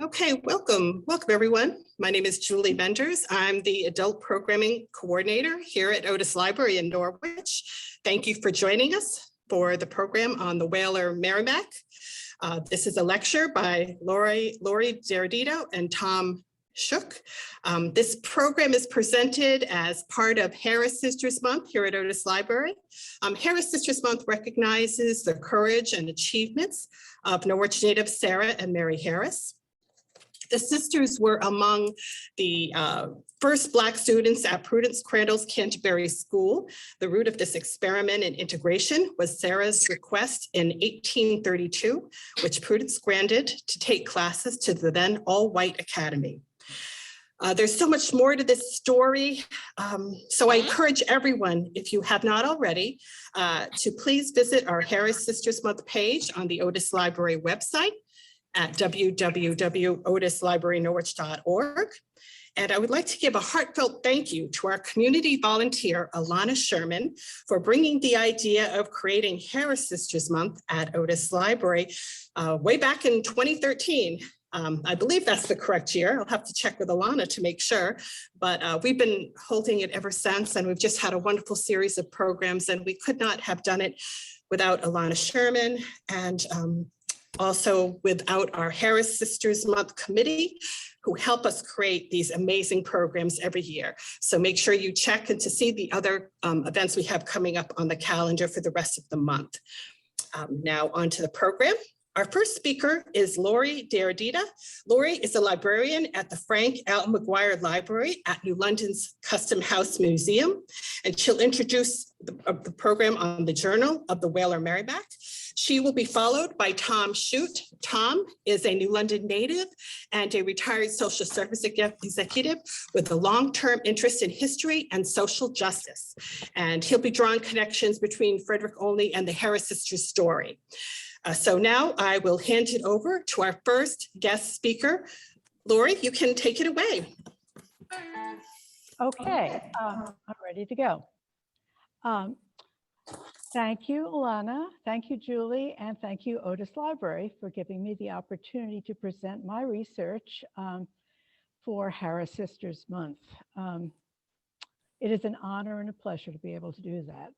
Okay, welcome everyone. My name is Julie Benders. I'm the Adult Programming Coordinator here at Otis Library in Norwich. Thank you for joining us for the program on the Whaler Merrimac. This is a lecture by Laurie Deredita and Tom Schuch. This program is presented as part of Harris Sisters Month here at Otis Library. Harris Sisters Month recognizes the courage and achievements of Norwich native Sarah and Mary Harris. The sisters were among the first Black students at Prudence Crandall's Canterbury School. The root of this experiment in integration was Sarah's request in 1832, which Prudence granted to take classes to the then all-white academy. There's so much more to this story, so I encourage everyone, if you have not already, to please visit our Harris Sisters Month page on the Otis Library website at www.otislibrarynorwich.org. And I would like to give a heartfelt thank you to our community volunteer, Alana Sherman, for bringing the idea of creating Harris Sisters Month at Otis Library way back in 2013. I believe that's the correct year. I'll have to check with Alana to make sure, but we've been holding it ever since, and we've just had a wonderful series of programs, and we could not have done it without Alana Sherman and also without our Harris Sisters Month committee, who help us create these amazing programs every year. So make sure you check and to see the other events we have coming up on the calendar for the rest of the month. Now on to the program. Our first speaker is Laurie Deredita. Laurie is a librarian at the Frank L. McGuire Library at New London's Custom House Museum, and she'll introduce the program on the Journal of the Whaler Merrimac. She will be followed by Tom Schuch. Tom is a New London native and a retired social service executive with a long-term interest in history and social justice. And he'll be drawing connections between Frederick Olney and the Harris Sisters story. So now I will hand it over to our first guest speaker. Laurie, you can take it away. Okay, I'm ready to go. Thank you, Alana. Thank you, Julie, and thank you, Otis Library, for giving me the opportunity to present my research for Harris Sisters Month. It is an honor and a pleasure to be able to do that.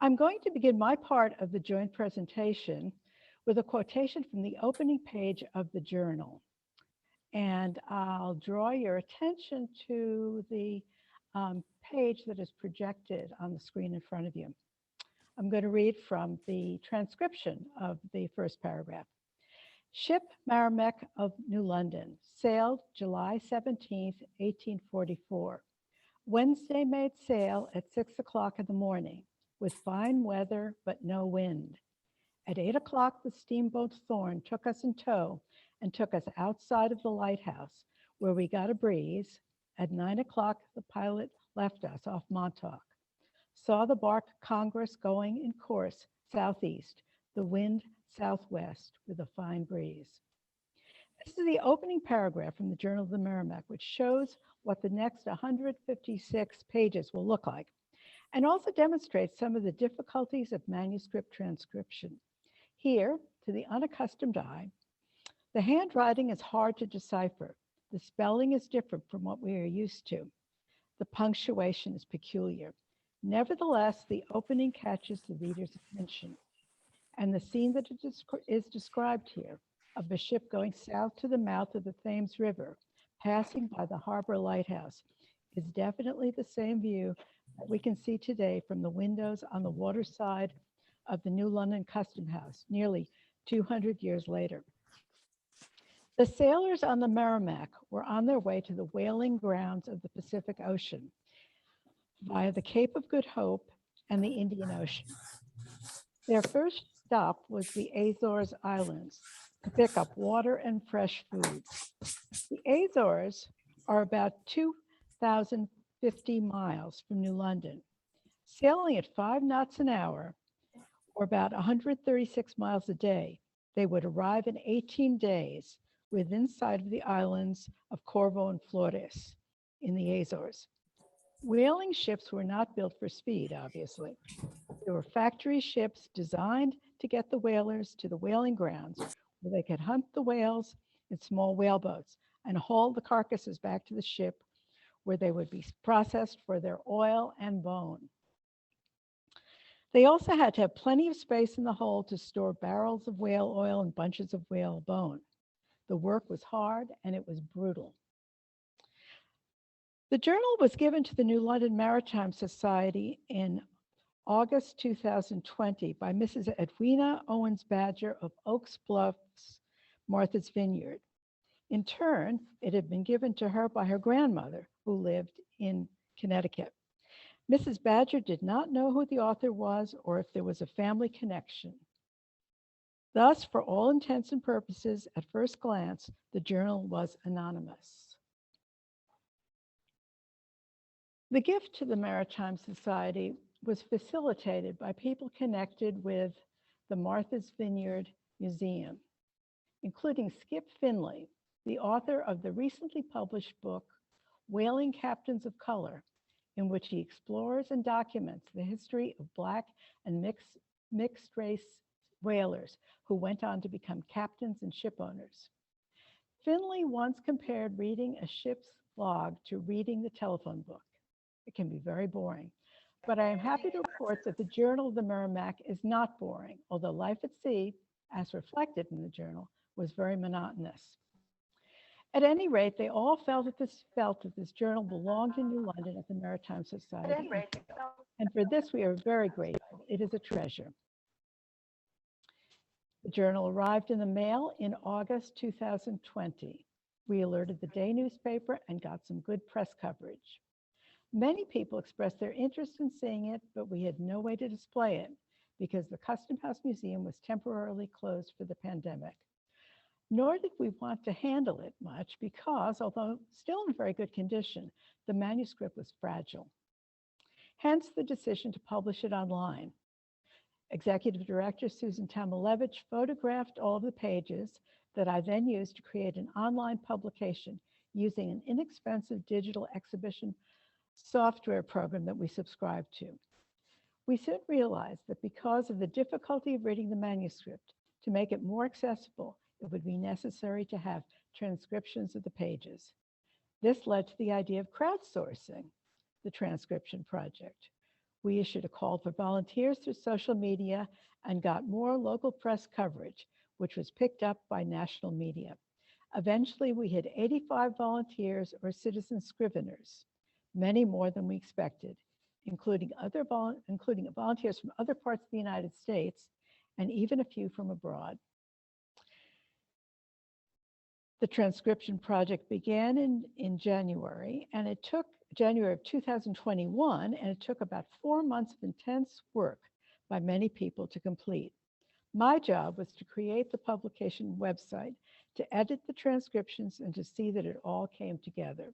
I'm going to begin my part of the joint presentation with a quotation from the opening page of the journal. And I'll draw your attention to the page that is projected on the screen in front of you. I'm going to read from the transcription of the first paragraph. Ship Merrimac of New London sailed July 17th, 1844. Wednesday made sail at 6 o'clock in the morning with fine weather but no wind. At 8 o'clock, the steamboat Thorn took us in tow and took us outside of the lighthouse, where we got a breeze. At 9 o'clock, the pilot left us off Montauk. Saw the bark Congress going in course southeast, the wind southwest with a fine breeze. This is the opening paragraph from the Journal of the Merrimac, which shows what the next 156 pages will look like, and also demonstrates some of the difficulties of manuscript transcription. Here, to the unaccustomed eye, the handwriting is hard to decipher. The spelling is different from what we are used to. The punctuation is peculiar. Nevertheless, the opening catches the reader's attention. And the scene that is described here of the ship going south to the mouth of the Thames River, passing by the harbor lighthouse, is definitely the same view that we can see today from the windows on the water side of the New London Custom House, nearly 200 years later. The sailors on the Merrimac were on their way to the whaling grounds of the Pacific Ocean via the Cape of Good Hope and the Indian Ocean. Their first stop was the Azores Islands to pick up water and fresh food. The Azores are about 2,050 miles from New London. Sailing at 5 knots an hour, or about 136 miles a day, they would arrive in 18 days within sight of the islands of Corvo and Flores in the Azores. Whaling ships were not built for speed, obviously. They were factory ships designed to get the whalers to the whaling grounds where they could hunt the whales in small whaleboats and haul the carcasses back to the ship where they would be processed for their oil and bone. They also had to have plenty of space in the hold to store barrels of whale oil and bunches of whale bone. The work was hard and it was brutal. The journal was given to the New London Maritime Society in August 2020 by Mrs. Edwina Owens Badger of Oaks Bluffs, Martha's Vineyard. In turn, it had been given to her by her grandmother, who lived in Connecticut. Mrs. Badger did not know who the author was or if there was a family connection. Thus, for all intents and purposes, at first glance, the journal was anonymous. The gift to the Maritime Society was facilitated by people connected with the Martha's Vineyard Museum, including Skip Finley, the author of the recently published book, Whaling Captains of Color, in which he explores and documents the history of Black and mixed race whalers who went on to become captains and ship owners. Finley once compared reading a ship's log to reading the telephone book. It can be very boring, but I am happy to report that the Journal of the Merrimac is not boring, although life at sea, as reflected in the journal, was very monotonous. At any rate, they all felt that this journal belonged in New London at the Maritime Society. And for this, we are very grateful. It is a treasure. The journal arrived in the mail in August 2020. We alerted the day newspaper and got some good press coverage. Many people expressed their interest in seeing it, but we had no way to display it because the Custom House Museum was temporarily closed for the pandemic. Nor did we want to handle it much because, although still in very good condition, the manuscript was fragile. Hence the decision to publish it online. Executive Director Susan Tamalevich photographed all of the pages that I then used to create an online publication using an inexpensive digital exhibition software program that we subscribed to. We soon realized that because of the difficulty of reading the manuscript, to make it more accessible, it would be necessary to have transcriptions of the pages. This led to the idea of crowdsourcing the transcription project. We issued a call for volunteers through social media and got more local press coverage, which was picked up by national media. Eventually, we had 85 volunteers or citizen scriveners, many more than we expected, including volunteers from other parts of the United States and even a few from abroad. The transcription project began in January, and it took January of 2021, and it took about 4 months of intense work by many people to complete. My job was to create the publication website, to edit the transcriptions, and to see that it all came together.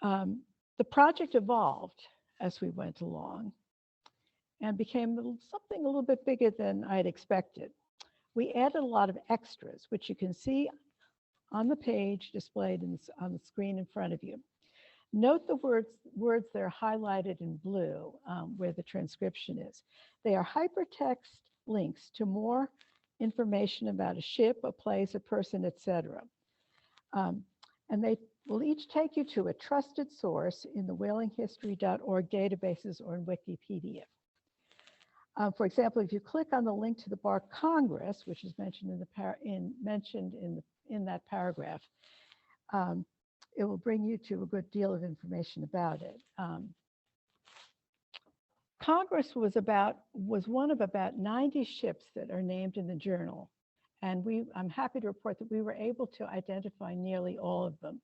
The project evolved as we went along and became something a little bit bigger than I had expected. We added a lot of extras, which you can see on the page displayed on the screen in front of you. Note the words that are highlighted in blue where the transcription is. They are hypertext links to more information about a ship, a place, a person, etc. And they will each take you to a trusted source in the whalinghistory.org databases or in Wikipedia. For example, if you click on the link to the Bar Congress, which is mentioned in that paragraph, it will bring you to a good deal of information about it. Congress was one of about 90 ships that are named in the journal, and I'm happy to report that we were able to identify nearly all of them.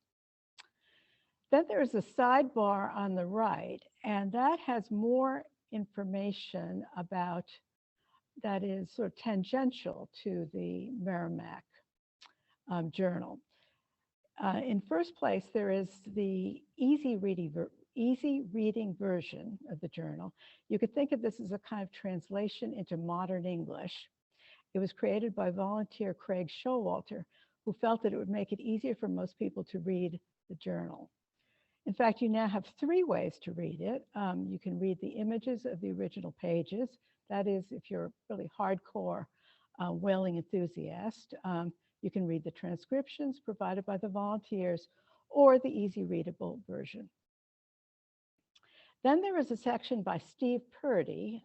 Then there's a sidebar on the right, and that has more information about that is sort of tangential to the Merrimac journal. In first place, there is the easy reading version of the journal. You could think of this as a kind of translation into modern English. It was created by volunteer Craig Showalter, who felt that it would make it easier for most people to read the journal. In fact, you now have 3 ways to read it. You can read the images of the original pages. That is, if you're a really hardcore whaling enthusiast. You can read the transcriptions provided by the volunteers or the easy readable version. Then there is a section by Steve Purdy,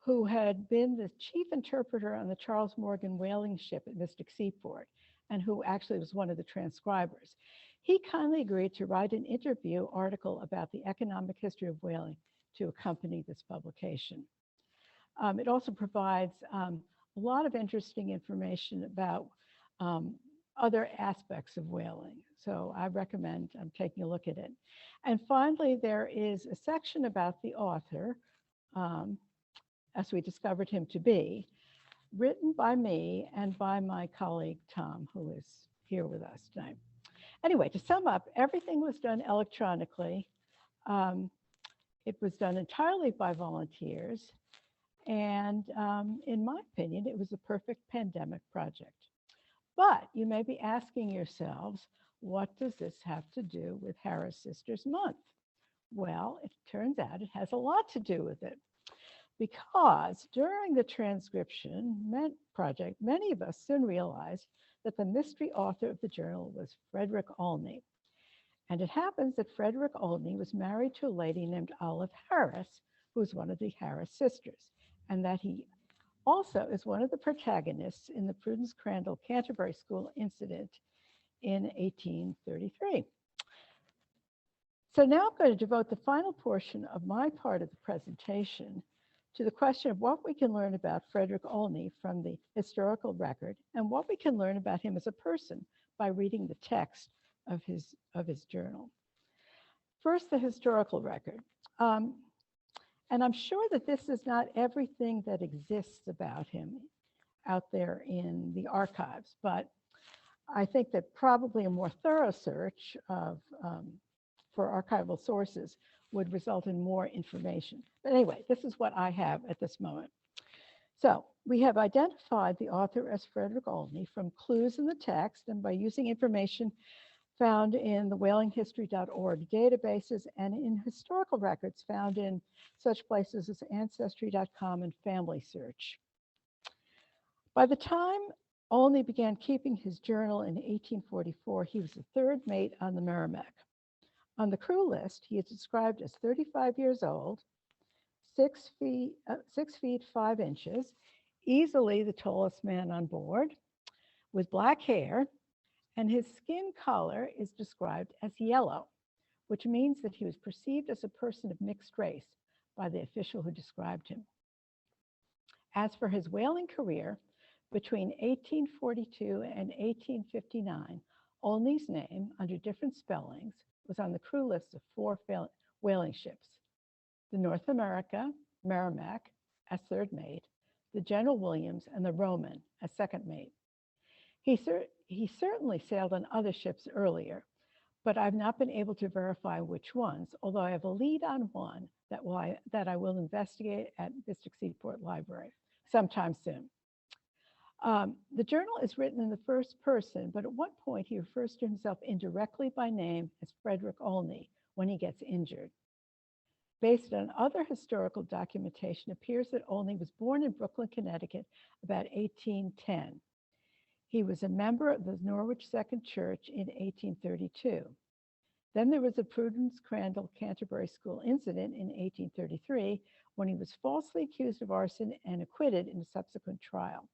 who had been the chief interpreter on the Charles Morgan whaling ship at Mystic Seaport, and who actually was one of the transcribers. He kindly agreed to write an interview article about the economic history of whaling to accompany this publication. It also provides a lot of interesting information about other aspects of whaling. So I recommend taking a look at it. And finally, there is a section about the author, as we discovered him to be, written by me and by my colleague, Tom, who is here with us tonight. Anyway, to sum up, everything was done electronically. It was done entirely by volunteers. And in my opinion, it was a perfect pandemic project. But you may be asking yourselves, what does this have to do with Harris Sisters Month? Well, it turns out it has a lot to do with it. Because during the transcription project, many of us soon realized that the mystery author of the journal was Frederick Olney. And it happens that Frederick Olney was married to a lady named Olive Harris, who was one of the Harris sisters, and that he also is one of the protagonists in the Prudence Crandall Canterbury School incident in 1833. So now I'm going to devote the final portion of my part of the presentation to the question of what we can learn about Frederick Olney from the historical record and what we can learn about him as a person by reading the text of his journal. First, the historical record. And I'm sure that this is not everything that exists about him out there in the archives, but I think that probably a more thorough search for archival sources would result in more information. But anyway, this is what I have at this moment. So we have identified the author as Frederick Olney from clues in the text and by using information found in the whalinghistory.org databases and in historical records found in such places as Ancestry.com and Family Search. By the time Olney began keeping his journal in 1844, he was the third mate on the Merrimac. On the crew list, he is described as 35 years old, 6 feet 5 inches, easily the tallest man on board, with black hair, and his skin color is described as yellow, which means that he was perceived as a person of mixed race by the official who described him. As for his whaling career, between 1842 and 1859, Olney's name, under different spellings, was on the crew list of 4 whaling ships: the North America, Merrimac, as third mate, the General Williams, and the Roman as second mate. He certainly sailed on other ships earlier, but I've not been able to verify which ones, although I have a lead on one that I will investigate at Mystic Seaport Library sometime soon. The journal is written in the first person, but at one point he refers to himself indirectly by name as Frederick Olney when he gets injured. Based on other historical documentation, it appears that Olney was born in Brooklyn, Connecticut about 1810. He was a member of the Norwich Second Church in 1832. Then there was a Prudence Crandall Canterbury School incident in 1833 when he was falsely accused of arson and acquitted in a subsequent trial.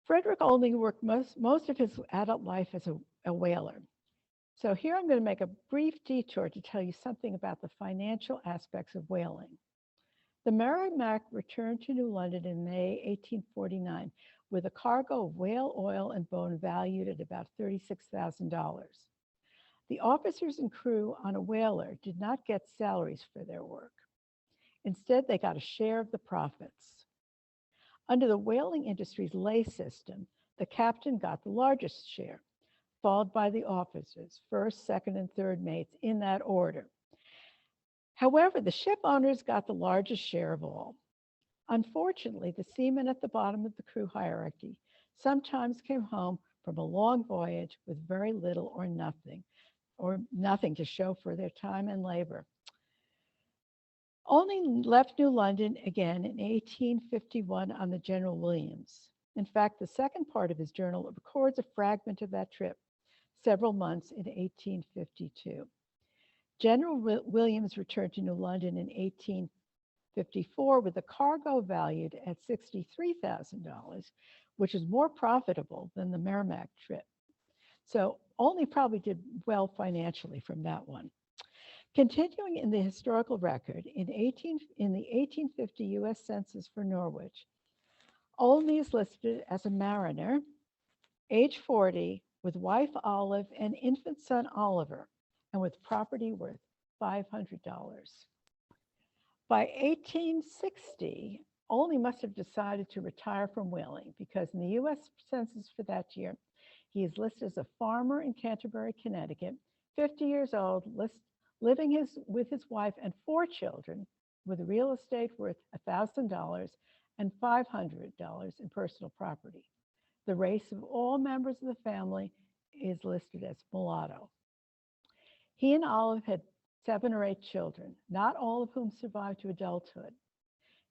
Frederick Olney worked most of his adult life as a whaler. So here I'm going to make a brief detour to tell you something about the financial aspects of whaling. The Merrimac returned to New London in May 1849 with a cargo of whale oil and bone valued at about $36,000. The officers and crew on a whaler did not get salaries for their work. Instead, they got a share of the profits. Under the whaling industry's lay system, the captain got the largest share, followed by the officers, first, second, and third mates in that order. However, the ship owners got the largest share of all. Unfortunately, the seamen at the bottom of the crew hierarchy sometimes came home from a long voyage with very little or nothing to show for their time and labor. Olney left New London again in 1851 on the General Williams. In fact, the second part of his journal records a fragment of that trip several months in 1852. General Williams returned to New London in 1854 with a cargo valued at $63,000, which is more profitable than the Merrimac trip. So Olney probably did well financially from that one. Continuing in the historical record, in the 1850 U.S. Census for Norwich, Olney is listed as a mariner, age 40, with wife Olive and infant son Oliver, and with property worth $500. By 1860, Olney must have decided to retire from whaling because in the U.S. Census for that year, he is listed as a farmer in Canterbury, Connecticut, 50 years old, living with his wife and 4 children, with real estate worth $1,000 and $500 in personal property. The race of all members of the family is listed as mulatto. He and Olive had 7 or 8 children, not all of whom survived to adulthood.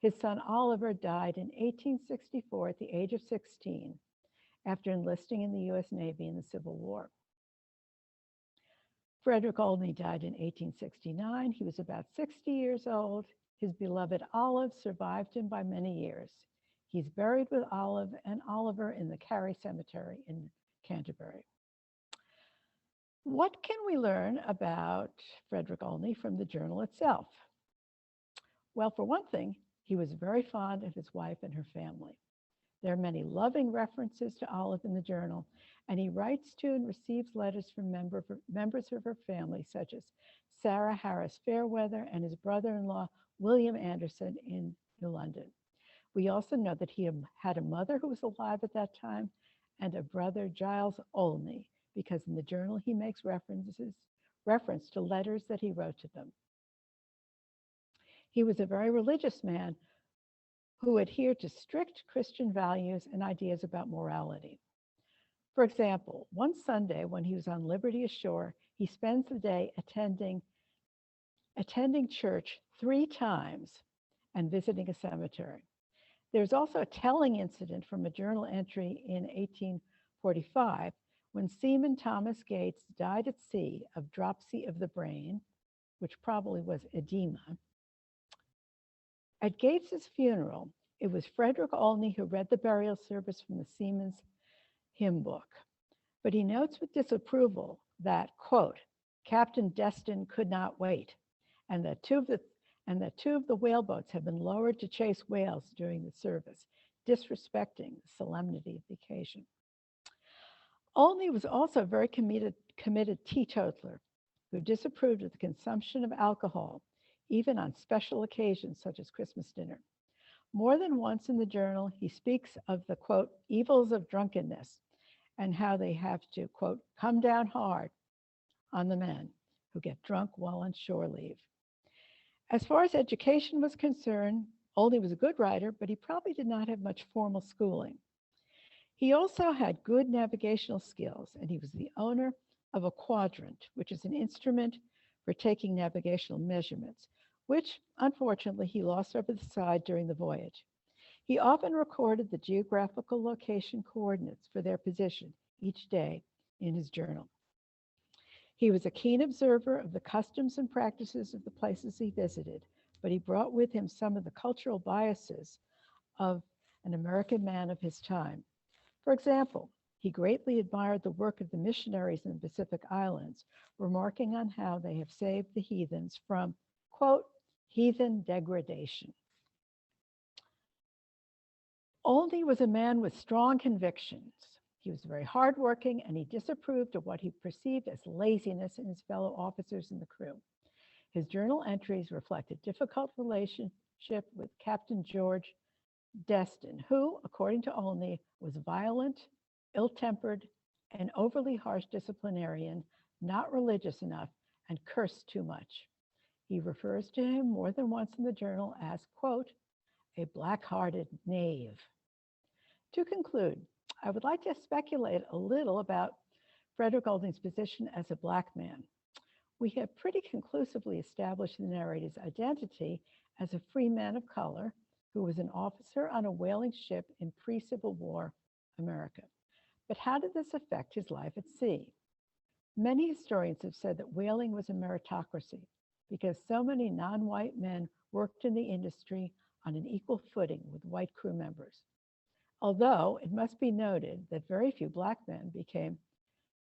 His son Oliver died in 1864 at the age of 16 after enlisting in the U.S. Navy in the Civil War. Frederick Olney died in 1869. He was about 60 years old. His beloved Olive survived him by many years. He's buried with Olive and Oliver in the Carey Cemetery in Canterbury. What can we learn about Frederick Olney from the journal itself? Well, for one thing, he was very fond of his wife and her family. There are many loving references to Olive in the journal, and he writes to and receives letters from members of her family, such as Sarah Harris Fairweather and his brother-in-law, William Anderson, in New London. We also know that he had a mother who was alive at that time and a brother, Giles Olney, because in the journal he makes reference to letters that he wrote to them. He was a very religious man who adhered to strict Christian values and ideas about morality. For example, one Sunday when he was on Liberty ashore, he spends the day attending church 3 times and visiting a cemetery. There's also a telling incident from a journal entry in 1845 when Seaman Thomas Gates died at sea of dropsy of the brain, which probably was edema. At Gates's funeral, it was Frederick Olney who read the burial service from the seaman's hymn book. But he notes with disapproval that, quote, Captain Destin could not wait, and that two of the whaleboats have been lowered to chase whales during the service, disrespecting the solemnity of the occasion. Olney was also a very committed teetotaler who disapproved of the consumption of alcohol, even on special occasions such as Christmas dinner. More than once in the journal, he speaks of the, quote, evils of drunkenness and how they have to, quote, come down hard on the men who get drunk while on shore leave. As far as education was concerned, Olney was a good writer, but he probably did not have much formal schooling. He also had good navigational skills, and he was the owner of a quadrant, which is an instrument for taking navigational measurements, which unfortunately he lost over the side during the voyage. He often recorded the geographical location coordinates for their position each day in his journal. He was a keen observer of the customs and practices of the places he visited, but he brought with him some of the cultural biases of an American man of his time. For example, he greatly admired the work of the missionaries in the Pacific Islands, remarking on how they have saved the heathens from, quote, heathen degradation. Olney was a man with strong convictions. He was very hardworking, and he disapproved of what he perceived as laziness in his fellow officers in the crew. His journal entries reflect a difficult relationship with Captain George Destin, who, according to Olney, was violent, ill-tempered, an overly harsh disciplinarian, not religious enough, and cursed too much. He refers to him more than once in the journal as, quote, a black-hearted knave. To conclude, I would like to speculate a little about Frederick Olney's position as a Black man. We have pretty conclusively established the narrator's identity as a free man of color, who was an officer on a whaling ship in pre-Civil War America. But how did this affect his life at sea? Many historians have said that whaling was a meritocracy because so many non-white men worked in the industry on an equal footing with white crew members. Although it must be noted that very few Black men became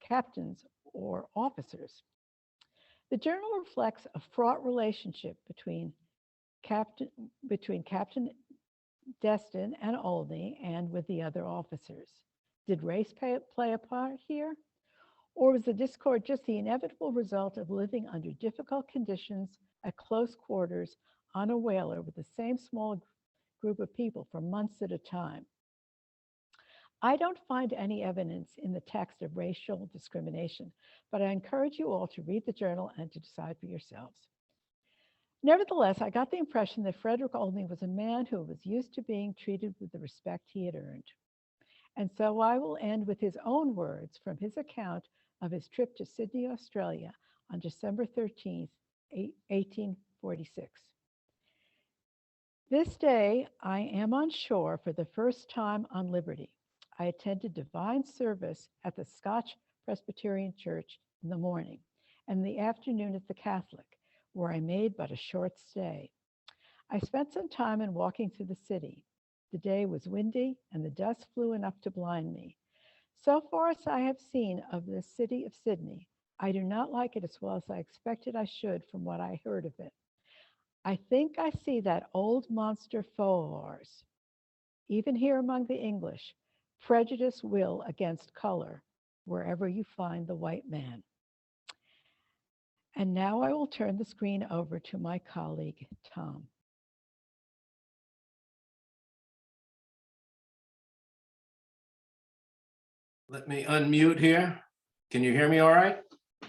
captains or officers. The journal reflects a fraught relationship between Captain Destin and Olney and with the other officers. Did race play a part here? Or was the discord just the inevitable result of living under difficult conditions at close quarters on a whaler with the same small group of people for months at a time? I don't find any evidence in the text of racial discrimination, but I encourage you all to read the journal and to decide for yourselves. Nevertheless, I got the impression that Frederick Olney was a man who was used to being treated with the respect he had earned. And so I will end with his own words from his account of his trip to Sydney, Australia on December 13th, 1846. This day, I am on shore for the first time on liberty. I attended divine service at the Scotch Presbyterian Church in the morning and in the afternoon at the Catholic, where I made but a short stay. I spent some time in walking through the city. The day was windy and the dust flew enough to blind me. So far as I have seen of the city of Sydney, I do not like it as well as I expected I should from what I heard of it. I think I see that old monster foe of ours. Even here among the English, prejudice will against color wherever you find the white man. And now I will turn the screen over to my colleague, Tom. Let me unmute here. Can you hear me all right?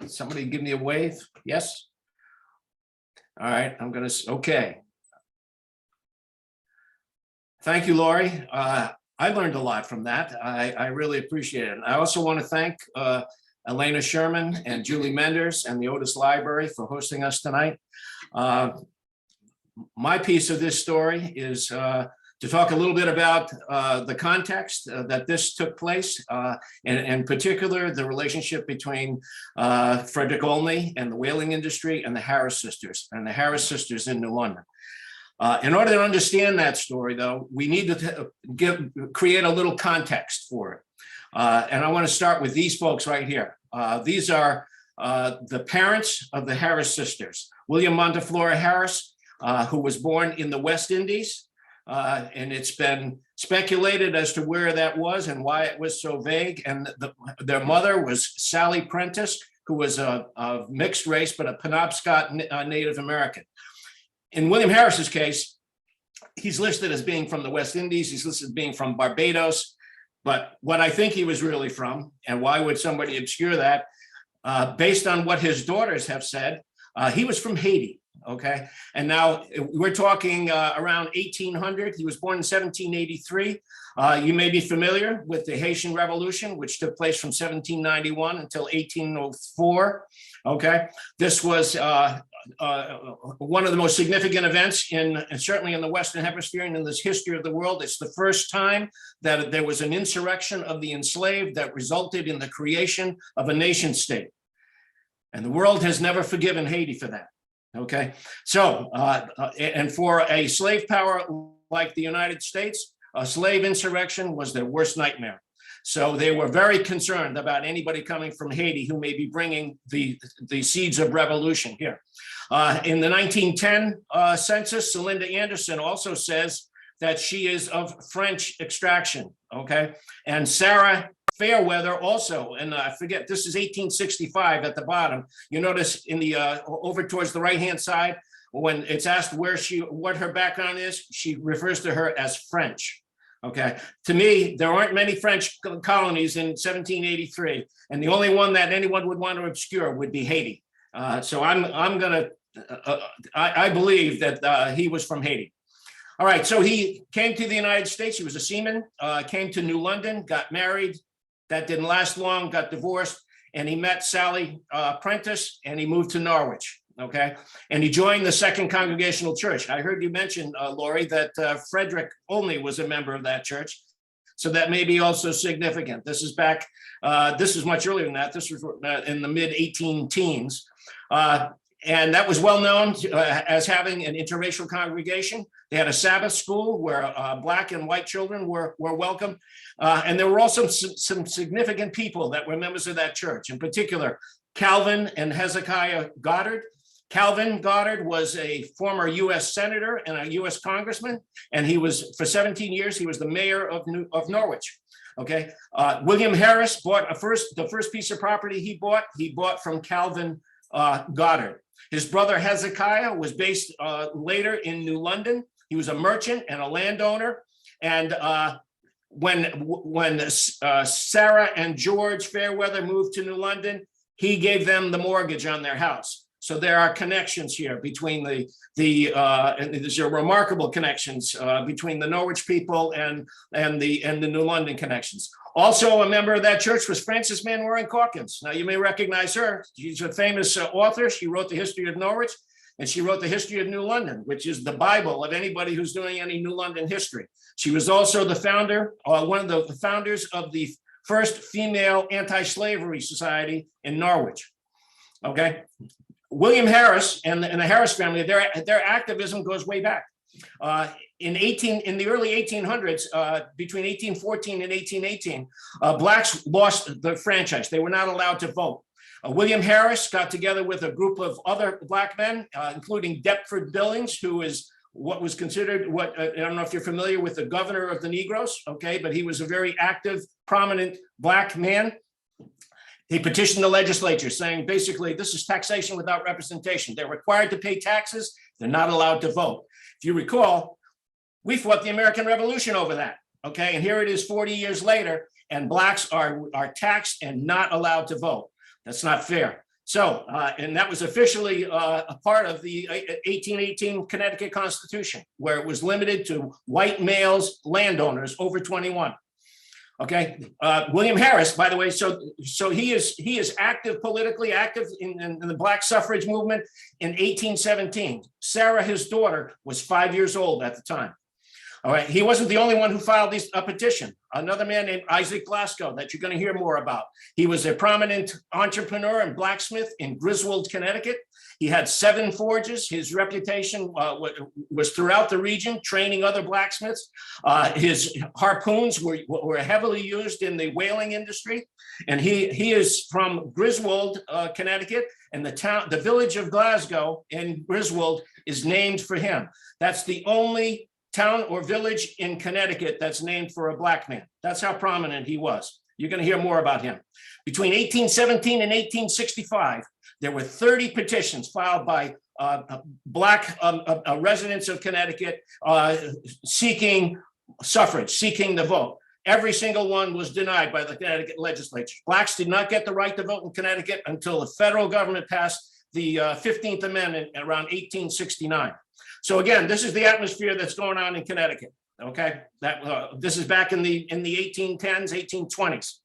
Somebody give me a wave. Yes? All right, I'm gonna, okay. Thank you, Laurie. I learned a lot from that. I really appreciate it. I also want to thank Elena Sherman and Julie Menders and the Otis Library for hosting us tonight. My piece of this story is to talk a little bit about the context that this took place, and in particular, the relationship between Frederick Olney and the whaling industry and the Harris sisters in New London. In order to understand that story, though, we need to create a little context for it. And I want to start with these folks right here. These are the parents of the Harris sisters. William Monteflora Harris, who was born in the West Indies. And it's been speculated as to where that was and why it was so vague. And their mother was Sally Prentice, who was a mixed race, but a Penobscot Native American. In William Harris's case, he's listed as being from the West Indies. He's listed as being from Barbados. But what I think he was really from, and why would somebody obscure that, based on what his daughters have said, he was from Haiti. Okay, and now we're talking around 1800. He was born in 1783. You may be familiar with the Haitian Revolution, which took place from 1791 until 1804. Okay, this was one of the most significant events certainly in the Western Hemisphere and in this history of the world. It's the first time that there was an insurrection of the enslaved that resulted in the creation of a nation state. And the world has never forgiven Haiti for that. Okay, so, and for a slave power like the United States, a slave insurrection was their worst nightmare. So they were very concerned about anybody coming from Haiti who may be bringing the seeds of revolution here. In the 1910 census, Celinda Anderson also says that she is of French extraction, okay? And Sarah Fairweather also, and I forget, this is 1865 at the bottom. You notice in the over towards the right-hand side, when it's asked what her background is, she refers to her as French. Okay, to me, there aren't many French colonies in 1783, and the only one that anyone would want to obscure would be Haiti. So I believe that he was from Haiti. All right, so he came to the United States. He was a seaman, came to New London, got married. That didn't last long, got divorced, and he met Sally Prentice, and he moved to Norwich. okay? And he joined the Second Congregational Church. I heard you mention, Laurie, that Frederick Olney was a member of that church. So that may be also significant. This is back, this is much earlier than that. This was in the mid-18 teens. And that was well known as having an interracial congregation. They had a Sabbath school where Black and white children were welcome. And there were also some significant people that were members of that church, in particular, Calvin and Hezekiah Goddard. Calvin Goddard was a former US Senator and a US Congressman, and he was, for 17 years, he was the mayor of Norwich. Okay, William Harris bought the first piece of property he bought from Calvin Goddard. His brother Hezekiah was based later in New London. He was a merchant and a landowner. And when Sarah and George Fairweather moved to New London, he gave them the mortgage on their house. So there are connections here between and these are remarkable connections between the Norwich people and the New London connections. Also a member of that church was Frances Manwaring Caulkins. Now you may recognize her. She's a famous author. She wrote the history of Norwich, and she wrote the history of New London, which is the Bible of anybody who's doing any New London history. She was also the founder, one of the founders of the first female anti-slavery society in Norwich. Okay. William Harris and the Harris family, their activism goes way back. In the early 1800s, between 1814 and 1818, Blacks lost the franchise. They were not allowed to vote. William Harris got together with a group of other Black men, including Deptford Billings, who is what was considered I don't know if you're familiar with the governor of the Negroes, okay, but he was a very active, prominent Black man. He petitioned the legislature saying, basically, this is taxation without representation. They're required to pay taxes. They're not allowed to vote. If you recall, we fought the American Revolution over that, okay? And here it is 40 years later, and Blacks are taxed and not allowed to vote. That's not fair. So, and that was officially a part of the 1818 Connecticut Constitution, where it was limited to white males, landowners over 21. Okay, William Harris, by the way, so he is active, politically active in the Black suffrage movement in 1817. Sarah, his daughter, was 5 years old at the time. All right, he wasn't the only one who filed a petition. Another man named Isaac Glaskos that you're going to hear more about. He was a prominent entrepreneur and blacksmith in Griswold, Connecticut. He had 7 forges. His reputation was throughout the region, training other blacksmiths. His harpoons were heavily used in the whaling industry. And he is from Griswold, Connecticut, and the village of Glasgow in Griswold is named for him. That's the only town or village in Connecticut that's named for a Black man. That's how prominent he was. You're going to hear more about him. Between 1817 and 1865, there were 30 petitions filed by Black residents of Connecticut seeking suffrage, seeking the vote. Every single one was denied by the Connecticut legislature. Blacks did not get the right to vote in Connecticut until the federal government passed the 15th Amendment around 1869. So again, this is the atmosphere that's going on in Connecticut. Okay, this is back in the 1810s, 1820s.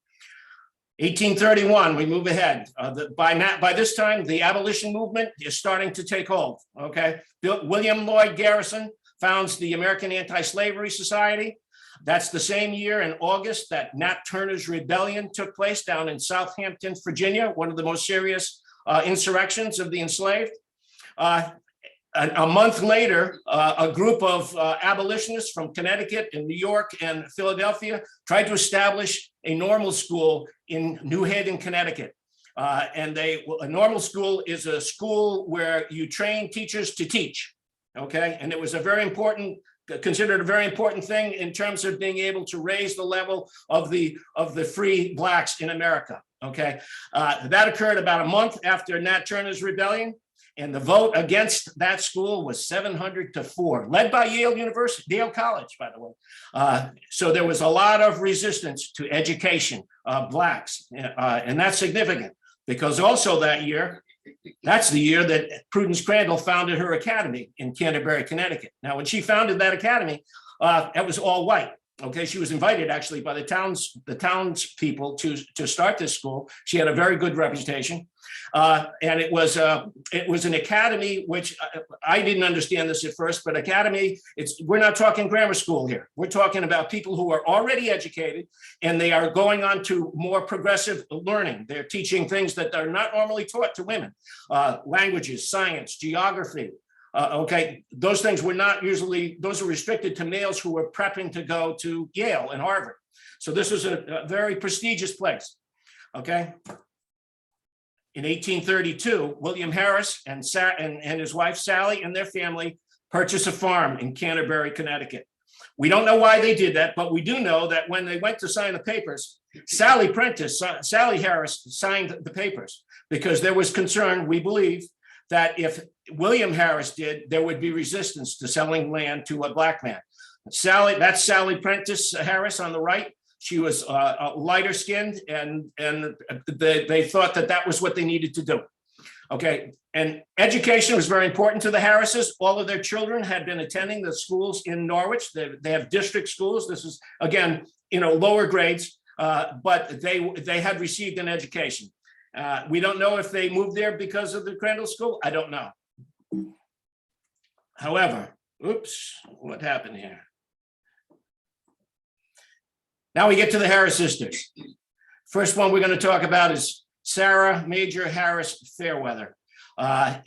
1831, we move ahead. By this time, the abolition movement is starting to take hold. Okay, William Lloyd Garrison founds the American Anti-Slavery Society. That's the same year in August that Nat Turner's rebellion took place down in Southampton, Virginia, one of the most serious insurrections of the enslaved. A month later, a group of abolitionists from Connecticut and New York and Philadelphia tried to establish a normal school in New Haven, Connecticut. A normal school is a school where you train teachers to teach, okay? And it was considered a very important thing in terms of being able to raise the level of the free Blacks in America, okay? That occurred about a month after Nat Turner's rebellion. And the vote against that school was 700-4, led by Yale College, by the way. So there was a lot of resistance to education of Blacks. And that's significant because also that year, that's the year that Prudence Crandall founded her academy in Canterbury, Connecticut. Now, when she founded that academy, it was all white. Okay, she was invited actually by the townspeople to start this school. She had a very good reputation, and it was an academy, which I didn't understand this at first. But academy, we're not talking grammar school here. We're talking about people who are already educated, and they are going on to more progressive learning. They're teaching things that are not normally taught to women: languages, science, geography. Okay, those things were not usually, those are restricted to males who were prepping to go to Yale and Harvard. So this was a very prestigious place, okay? In 1832, William Harris and his wife Sally and their family purchased a farm in Canterbury, Connecticut. We don't know why they did that, but we do know that when they went to sign the papers, Sally Harris signed the papers because there was concern, we believe, that if William Harris did, there would be resistance to selling land to a black man. That's Sally Prentice Harris on the right. She was lighter skinned, and they thought that was what they needed to do. Okay, and education was very important to the Harrises. All of their children had been attending the schools in Norwich. They have district schools. This is, again, lower grades, but they had received an education. We don't know if they moved there because of the Crandall School. I don't know. However, oops, what happened here? Now we get to the Harris sisters. First one we're going to talk about is Sarah Major Harris Fairweather.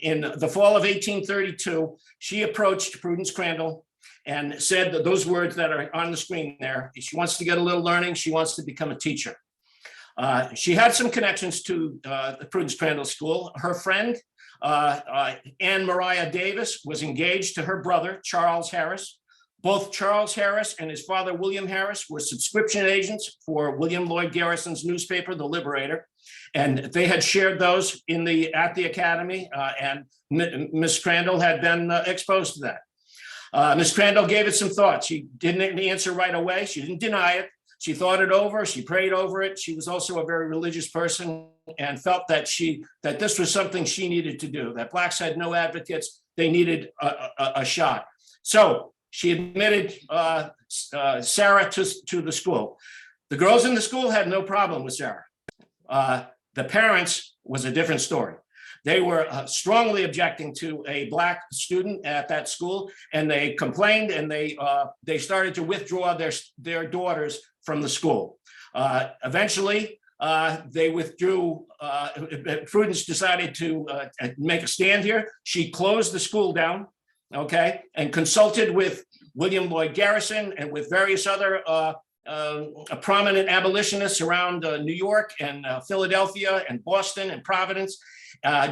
In the fall of 1832, she approached Prudence Crandall and said that those words that are on the screen there. She wants to get a little learning. She wants to become a teacher. She had some connections to the Prudence Crandall School. Her friend, Anne Maria Davis, was engaged to her brother, Charles Harris. Both Charles Harris and his father, William Harris, were subscription agents for William Lloyd Garrison's newspaper, The Liberator. And they had shared those at the academy, and Miss Crandall had been exposed to that. Miss Crandall gave it some thought. She didn't answer right away. She didn't deny it. She thought it over. She prayed over it. She was also a very religious person and felt that this was something she needed to do, that blacks had no advocates. They needed a shot. So she admitted Sarah to the school. The girls in the school had no problem with Sarah. The parents was a different story. They were strongly objecting to a black student at that school, and they complained, and they started to withdraw their daughters from the school. Eventually, they withdrew. Prudence decided to make a stand here. She closed the school down, okay, and consulted with William Lloyd Garrison and with various other prominent abolitionists around New York and Philadelphia and Boston and Providence.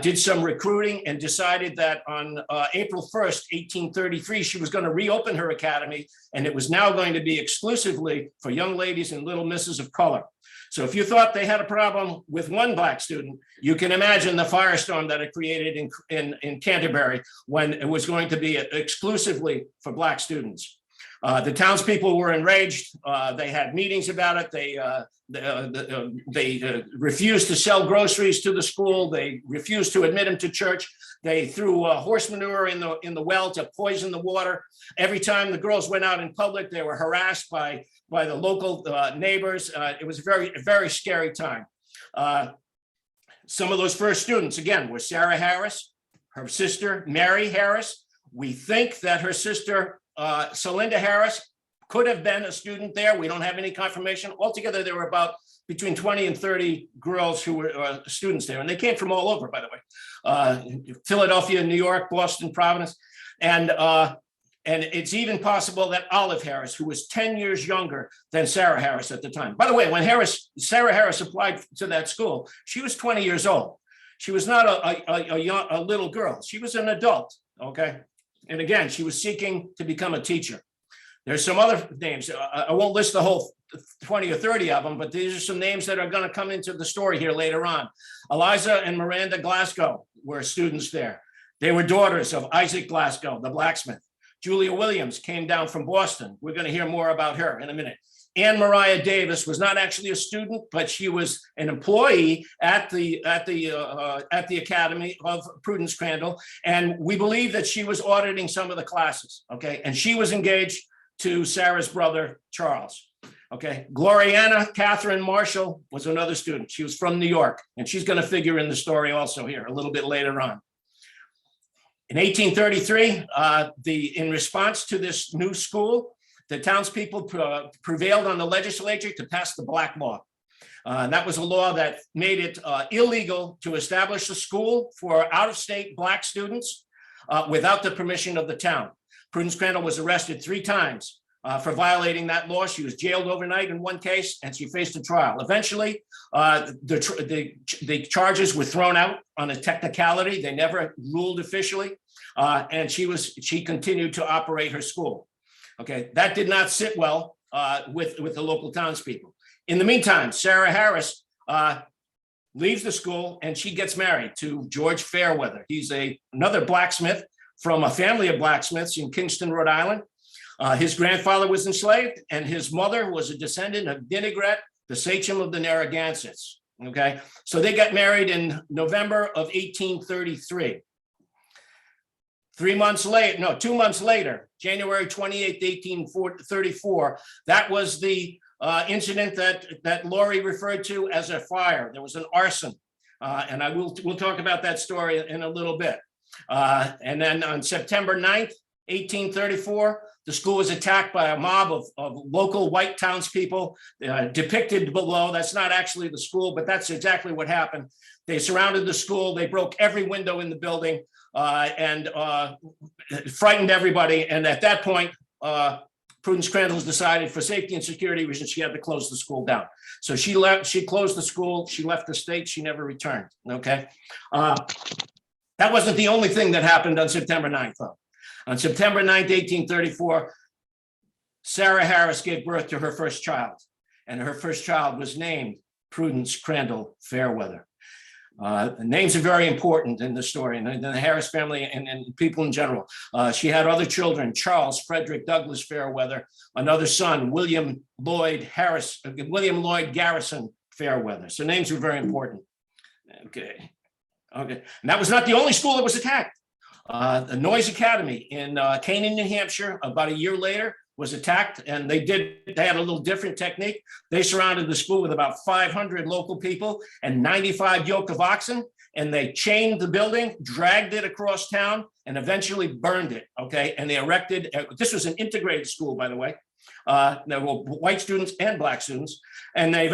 Did some recruiting and decided that on April 1st, 1833, she was going to reopen her academy, and it was now going to be exclusively for young ladies and little misses of color. So if you thought they had a problem with one black student, you can imagine the firestorm that it created in Canterbury when it was going to be exclusively for black students. The townspeople were enraged. They had meetings about it. They refused to sell groceries to the school. They refused to admit them to church. They threw horse manure in the well to poison the water. Every time the girls went out in public, they were harassed by the local neighbors. It was a very scary time. Some of those first students, again, were Sarah Harris, her sister, Mary Harris. We think that her sister, Celinda Harris, could have been a student there. We don't have any confirmation. Altogether, there were about between 20 and 30 girls who were students there. And they came from all over, by the way, Philadelphia, New York, Boston, Providence. And it's even possible that Olive Harris, who was 10 years younger than Sarah Harris at the time. By the way, when Sarah Harris applied to that school, she was 20 years old. She was not a little girl. She was an adult, okay? And again, she was seeking to become a teacher. There's some other names. I won't list the whole 20 or 30 of them, but these are some names that are going to come into the story here later on. Eliza and Miranda Glaskos were students there. They were daughters of Isaac Glaskos, the blacksmith. Julia Williams came down from Boston. We're going to hear more about her in a minute. Anne Maria Davis was not actually a student, but she was an employee at the Academy of Prudence Crandall, and we believe that she was auditing some of the classes. Okay, and she was engaged to Sarah's brother, Charles. Okay, Gloriana Catherine Marshall was another student. She was from New York, and she's going to figure in the story also here a little bit later on. In 1833, in response to this new school, the townspeople prevailed on the legislature to pass the Black Law. That was a law that made it illegal to establish a school for out-of-state Black students without the permission of the town. Prudence Crandall was arrested 3 times for violating that law. She was jailed overnight in one case, and she faced a trial. Eventually, the charges were thrown out on a technicality. They never ruled officially, and she continued to operate her school. Okay, that did not sit well with the local townspeople. In the meantime, Sarah Harris leaves the school and she gets married to George Fairweather. He's another blacksmith from a family of blacksmiths in Kingston, Rhode Island. His grandfather was enslaved and his mother was a descendant of Dinigret, the sachem of the Narragansetts. Okay, so they got married in November of 1833. 2 months later, January 28th, 1834, that was the incident that Laurie referred to as a fire. There was an arson, and we'll talk about that story in a little bit. And then on September 9th, 1834, the school was attacked by a mob of local white townspeople depicted below. That's not actually the school, but that's exactly what happened. They surrounded the school. They broke every window in the building and frightened everybody. And at that point, Prudence Crandall decided for safety and security reasons, she had to close the school down. So she closed the school, she left the state, she never returned, okay? That wasn't the only thing that happened on September 9th, though. On September 9th, 1834, Sarah Harris gave birth to her first child, and her first child was named Prudence Crandall Fairweather. Names are very important in the story, and the Harris family and people in general. She had other children: Charles Frederick Douglass Fairweather, another son, William Lloyd Garrison Fairweather. So names were very important. Okay. And that was not the only school that was attacked. The Noyes Academy in Canaan, New Hampshire, about a year later, was attacked, and they had a little different technique. They surrounded the school with about 500 local people and 95 yoke of oxen, and they chained the building, dragged it across town, and eventually burned it, okay? And they erected, this was an integrated school, by the way. There were white students and Black students, and they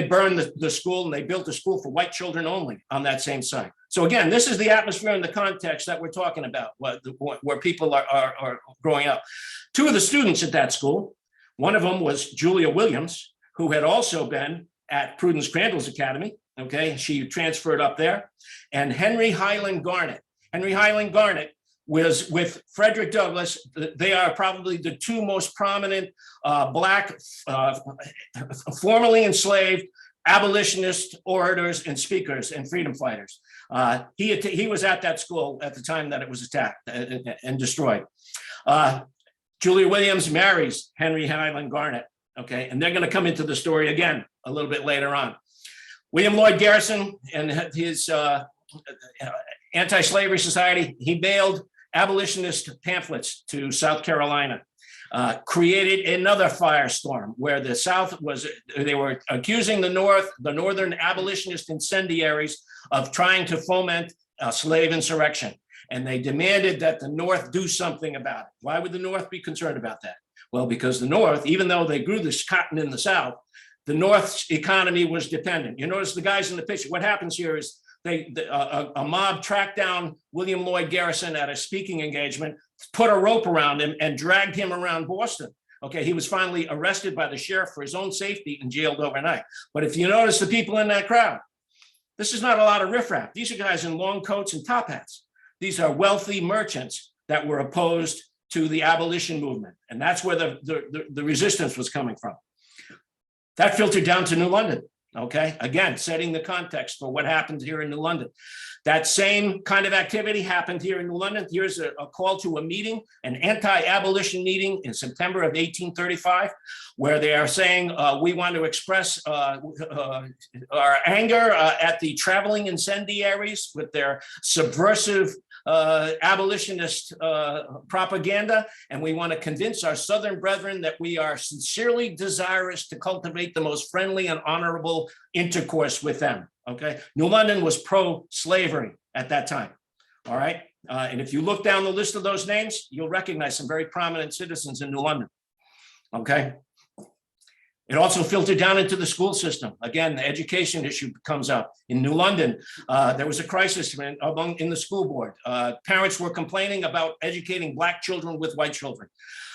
burned the school, and they built a school for white children only on that same site. So again, this is the atmosphere and the context that we're talking about, where people are growing up. 2 of the students at that school, one of them was Julia Williams, who had also been at Prudence Crandall's Academy. Okay, she transferred up there, and Henry Highland Garnet. Henry Highland Garnet was with Frederick Douglass. They are probably the 2 most prominent Black, formerly enslaved abolitionist orators and speakers and freedom fighters. He was at that school at the time that it was attacked and destroyed. Julia Williams marries Henry Highland Garnet, okay? And they're gonna come into the story again a little bit later on. William Lloyd Garrison and his anti-slavery society, he mailed abolitionist pamphlets to South Carolina, created another firestorm where the South they were accusing the northern abolitionist incendiaries of trying to foment a slave insurrection. And they demanded that the North do something about it. Why would the North be concerned about that? Well, because the North, even though they grew this cotton in the South, the North's economy was dependent. You notice the guys in the picture. What happens here is a mob tracked down William Lloyd Garrison at a speaking engagement, put a rope around him, and dragged him around Boston. Okay, he was finally arrested by the sheriff for his own safety and jailed overnight. But if you notice the people in that crowd, this is not a lot of riffraff. These are guys in long coats and top hats. These are wealthy merchants that were opposed to the abolition movement. And that's where the resistance was coming from. That filtered down to New London, okay? Again, setting the context for what happened here in New London. That same kind of activity happened here in New London. Here's a call to a meeting, an anti-abolition meeting in September of 1835, where they are saying, we want to express our anger at the traveling incendiaries with their subversive abolitionist propaganda, and we want to convince our Southern brethren that we are sincerely desirous to cultivate the most friendly and honorable intercourse with them. Okay, New London was pro-slavery at that time. All right, and if you look down the list of those names, you'll recognize some very prominent citizens in New London. Okay. It also filtered down into the school system. Again, the education issue comes up. In New London, there was a crisis in the school board. Parents were complaining about educating Black children with white children,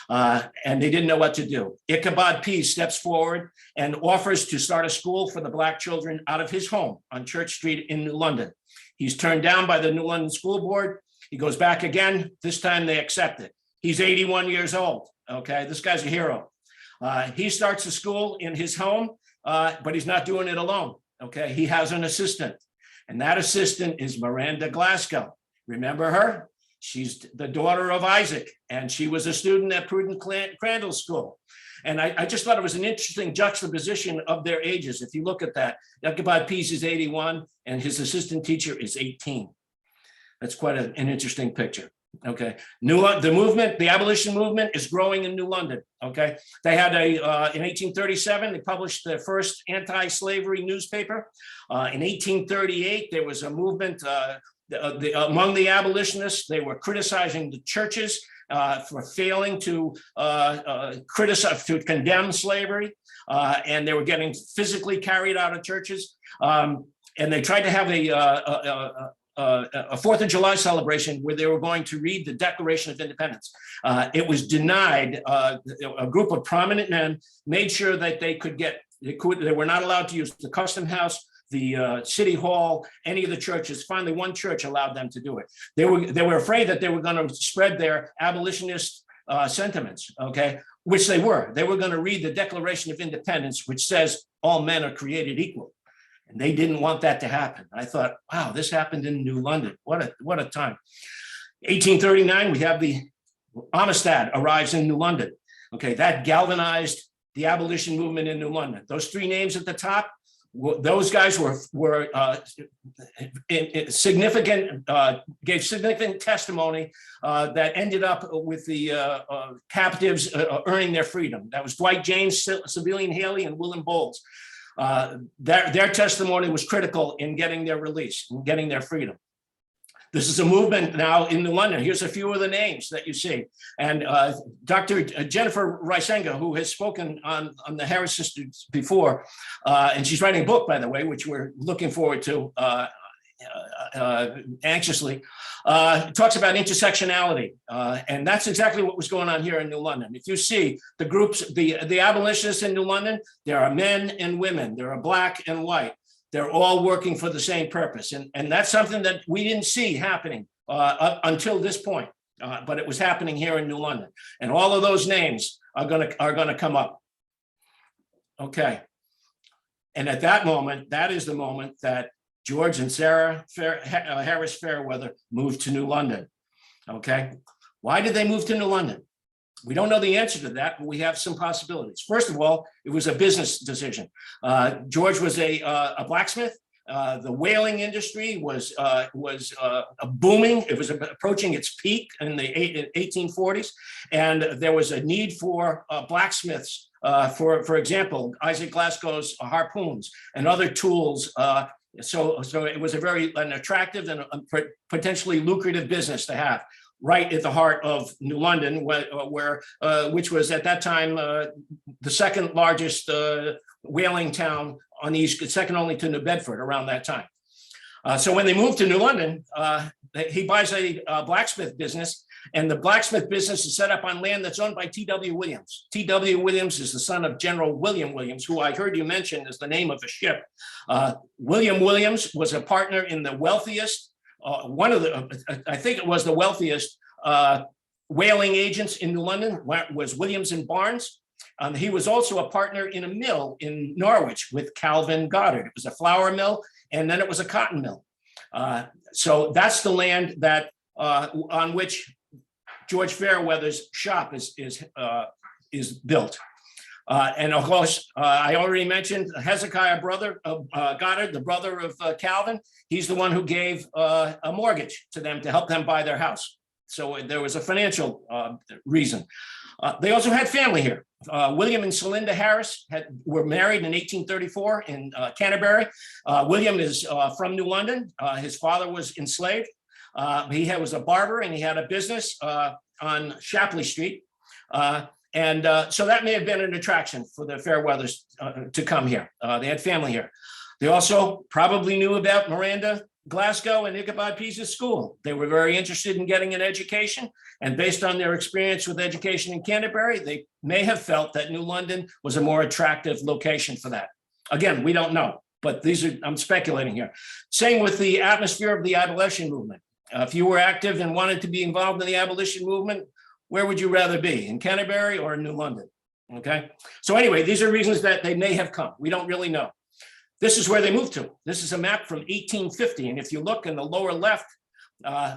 and they didn't know what to do. Ichabod Pease steps forward and offers to start a school for the Black children out of his home on Church Street in New London. He's turned down by the New London School Board. He goes back again. This time they accept it. He's 81 years old. Okay, this guy's a hero. He starts a school in his home, but he's not doing it alone. Okay, he has an assistant, and that assistant is Miranda Glaskos. Remember her? She's the daughter of Isaac, and she was a student at Prudence Crandall School. And I just thought it was an interesting juxtaposition of their ages. If you look at that, Ichabod Pease is 81, and his assistant teacher is 18. That's quite an interesting picture. Okay, the abolition movement is growing in New London. Okay, they had in 1837, they published their first anti-slavery newspaper. In 1838, there was a movement among the abolitionists. They were criticizing the churches for failing to condemn slavery, and they were getting physically carried out of churches. And they tried to have a 4th of July celebration where they were going to read the Declaration of Independence. It was denied. A group of prominent men made sure that they were not allowed to use the Custom House, the City Hall, any of the churches. Finally, one church allowed them to do it. They were afraid that they were going to spread their abolitionist sentiments, okay, which they were. They were going to read the Declaration of Independence, which says all men are created equal. And they didn't want that to happen. I thought, wow, this happened in New London. What a time. 1839, we have the Amistad arrives in New London. Okay, that galvanized the abolition movement in New London. Those three names at the top, those guys were significant, gave significant testimony that ended up with the captives earning their freedom. That was Dwight James, Civilian Haley, and William Bowles. Their testimony was critical in getting their release, in getting their freedom. This is a movement now in New London. Here's a few of the names that you see. And Dr. Jennifer Reisenga, who has spoken on the Harris Sisters before, and she's writing a book, by the way, which we're looking forward to anxiously, talks about intersectionality. And that's exactly what was going on here in New London. If you see the groups, the abolitionists in New London, there are men and women, there are Black and white. They're all working for the same purpose. And that's something that we didn't see happening until this point, but it was happening here in New London. And all of those names are gonna come up. Okay. And at that moment, that is the moment that George and Sarah Harris Fairweather moved to New London. Okay. Why did they move to New London? We don't know the answer to that, but we have some possibilities. First of all, it was a business decision. George was a blacksmith. The whaling industry was booming. It was approaching its peak in the 1840s, and there was a need for blacksmiths. For example, Isaac Glaskos harpoons and other tools. So it was an attractive and a potentially lucrative business to have, right at the heart of New London, which was at that time the second largest whaling town on the East, second only to New Bedford around that time. So when they moved to New London, he buys a blacksmith business, and the blacksmith business is set up on land that's owned by T.W. Williams. T.W. Williams is the son of General William Williams, who I heard you mention as the name of a ship. William Williams was a partner in the wealthiest, I think it was the wealthiest whaling agents in New London, was Williams and Barnes. He was also a partner in a mill in Norwich with Calvin Goddard. It was a flour mill, and then it was a cotton mill. So that's the land that on which George Fairweather's shop is built. And of course, I already mentioned Hezekiah, brother of Goddard, the brother of Calvin. He's the one who gave a mortgage to them to help them buy their house. So there was a financial reason. They also had family here. William and Celinda Harris were married in 1834 in Canterbury. William is from New London. His father was enslaved. He was a barber and he had a business on Shapley Street. So that may have been an attraction for the Fairweathers to come here. They had family here. They also probably knew about Miranda Glasgow and Ichabod Pease's school. They were very interested in getting an education, and based on their experience with education in Canterbury, they may have felt that New London was a more attractive location for that. Again, we don't know, but I'm speculating here. Same with the atmosphere of the abolition movement. If you were active and wanted to be involved in the abolition movement, where would you rather be, in Canterbury or in New London? Okay, so anyway, these are reasons that they may have come. We don't really know. This is where they moved to. This is a map from 1850. And if you look in the lower left,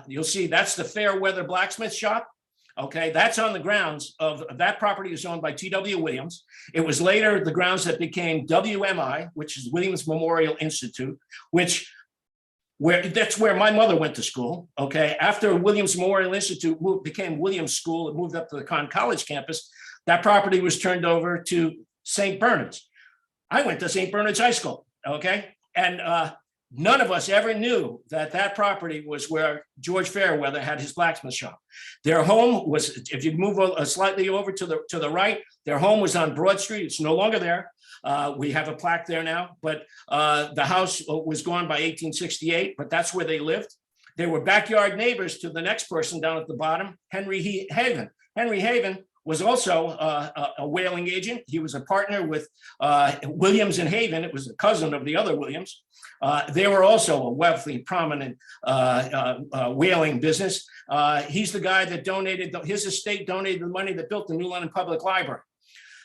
you'll see that's the Fairweather blacksmith shop. Okay, that's on the grounds of that property is owned by T.W. Williams. It was later the grounds that became WMI, which is Williams Memorial Institute, that's where my mother went to school. Okay, after Williams Memorial Institute became Williams School and moved up to the Conn College campus, that property was turned over to St. Bernard's. I went to St. Bernard's High School. Okay, and none of us ever knew that property was where George Fairweather had his blacksmith shop. Their home was, if you move slightly over to the right, their home was on Broad Street. It's no longer there. We have a plaque there now, but the house was gone by 1868, but that's where they lived. They were backyard neighbors to the next person down at the bottom, Henry Haven. Henry Haven was also a whaling agent. He was a partner with Williams and Haven. It was a cousin of the other Williams. They were also a wealthy, prominent whaling business. He's the guy that his estate donated the money that built the New London Public Library.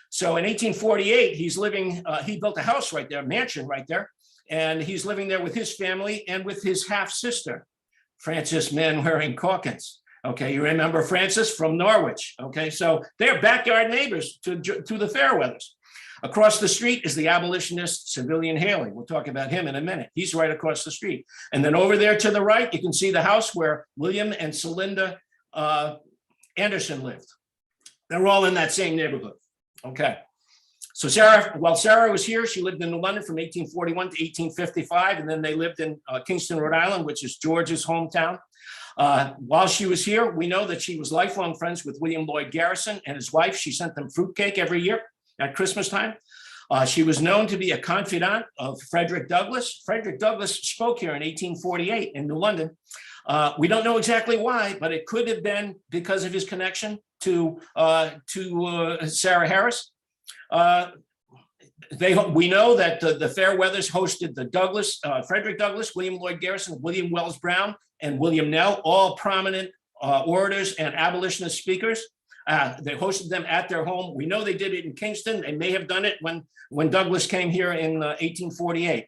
So in 1848, he built a house right there, mansion right there, and he's living there with his family and with his half-sister, Frances Manwaring Caulkins. Okay, you remember Frances from Norwich. Okay, so they're backyard neighbors to the Fairweathers. Across the street is the abolitionist Civilian Haley. We'll talk about him in a minute. He's right across the street. And then over there to the right, you can see the house where William and Celinda Anderson lived. They're all in that same neighborhood. Okay. So while Sarah was here, she lived in New London from 1841 to 1855, and then they lived in Kingston, Rhode Island, which is George's hometown. While she was here, we know that she was lifelong friends with William Lloyd Garrison and his wife. She sent them fruitcake every year at Christmas time. She was known to be a confidant of Frederick Douglass. Frederick Douglass spoke here in 1848 in New London. We don't know exactly why, but it could have been because of his connection to Sarah Harris. We know that the Fairweathers hosted the Frederick Douglass, William Lloyd Garrison, William Wells Brown, and William Nell, all prominent orators and abolitionist speakers. They hosted them at their home. We know they did it in Kingston. They may have done it when Douglass came here in 1848.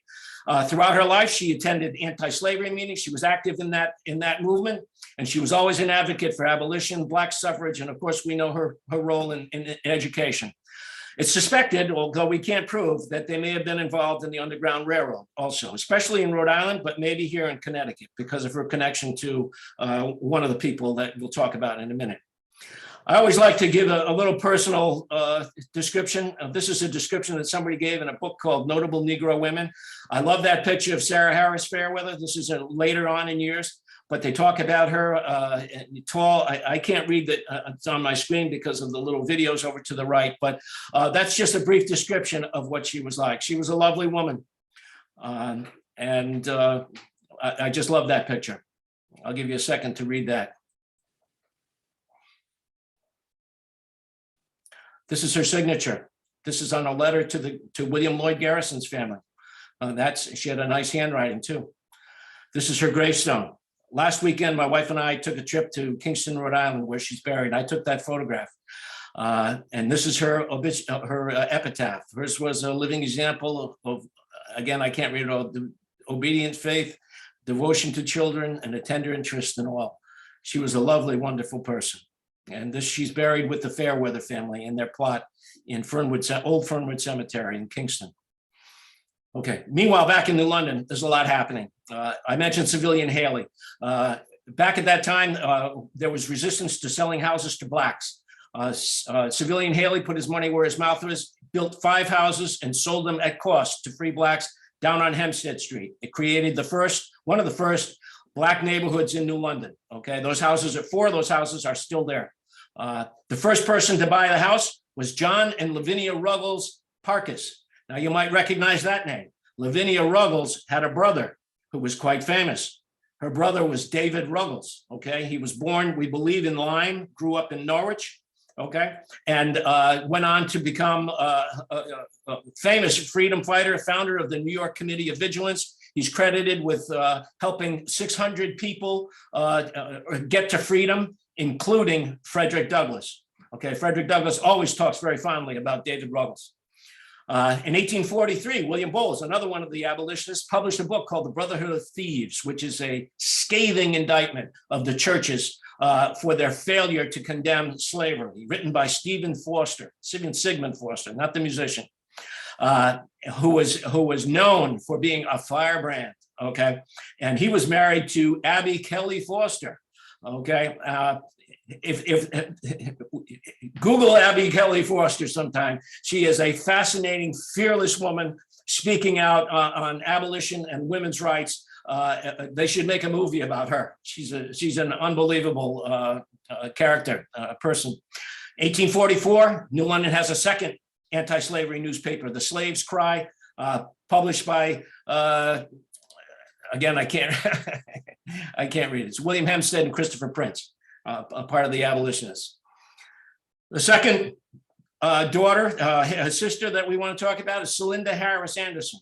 Throughout her life, she attended anti-slavery meetings. She was active in that movement, and she was always an advocate for abolition, Black suffrage, and of course, we know her role in education. It's suspected, although we can't prove, that they may have been involved in the Underground Railroad also, especially in Rhode Island, but maybe here in Connecticut because of her connection to one of the people that we'll talk about in a minute. I always like to give a little personal description. This is a description that somebody gave in a book called Notable Negro Women. I love that picture of Sarah Harris Fairweather. This is later on in years, but they talk about her tall. I can't read that it's on my screen because of the little videos over to the right, but that's just a brief description of what she was like. She was a lovely woman. I just love that picture. I'll give you a second to read that. This is her signature. This is on a letter to William Lloyd Garrison's family. She had a nice handwriting too. This is her gravestone. Last weekend, my wife and I took a trip to Kingston, Rhode Island, where she's buried. I took that photograph. And this is her epitaph. Hers was a living example of, again, I can't read it all, the obedient faith, devotion to children, and a tender interest in all. She was a lovely, wonderful person. And she's buried with the Fairweather family in their plot in Old Fernwood Cemetery in Kingston. Okay, meanwhile, back in New London, there's a lot happening. I mentioned Civilian Haley. Back at that time, there was resistance to selling houses to blacks. Civilian Haley put his money where his mouth was, built 5 houses and sold them at cost to free blacks down on Hempstead Street. It created one of the first black neighborhoods in New London. Okay, those houses are 4 of those houses are still there. The first person to buy the house was John and Lavinia Ruggles Parkes. Now you might recognize that name. Lavinia Ruggles had a brother who was quite famous. Her brother was David Ruggles. Okay, he was born, we believe, in Lyme, grew up in Norwich. Okay, and went on to become a famous freedom fighter, founder of the New York Committee of Vigilance. He's credited with helping 600 people get to freedom, including Frederick Douglass. Okay, Frederick Douglass always talks very fondly about David Ruggles. In 1843, William Bowles, another one of the abolitionists, published a book called The Brotherhood of Thieves, which is a scathing indictment of the churches for their failure to condemn slavery, written by Sigmund Forster, not the musician, who was known for being a firebrand. Okay, and he was married to Abby Kelly Foster. Okay, if Google Abby Kelly Foster sometime, she is a fascinating, fearless woman speaking out on abolition and women's rights. They should make a movie about her. She's an unbelievable character, person. 1844, New London has a second anti-slavery newspaper, The Slave's Cry, published by, again, I can't read it. It's William Hempstead and Christopher Prince, a part of the abolitionists. The second daughter, sister that we want to talk about is Celinda Harris Anderson.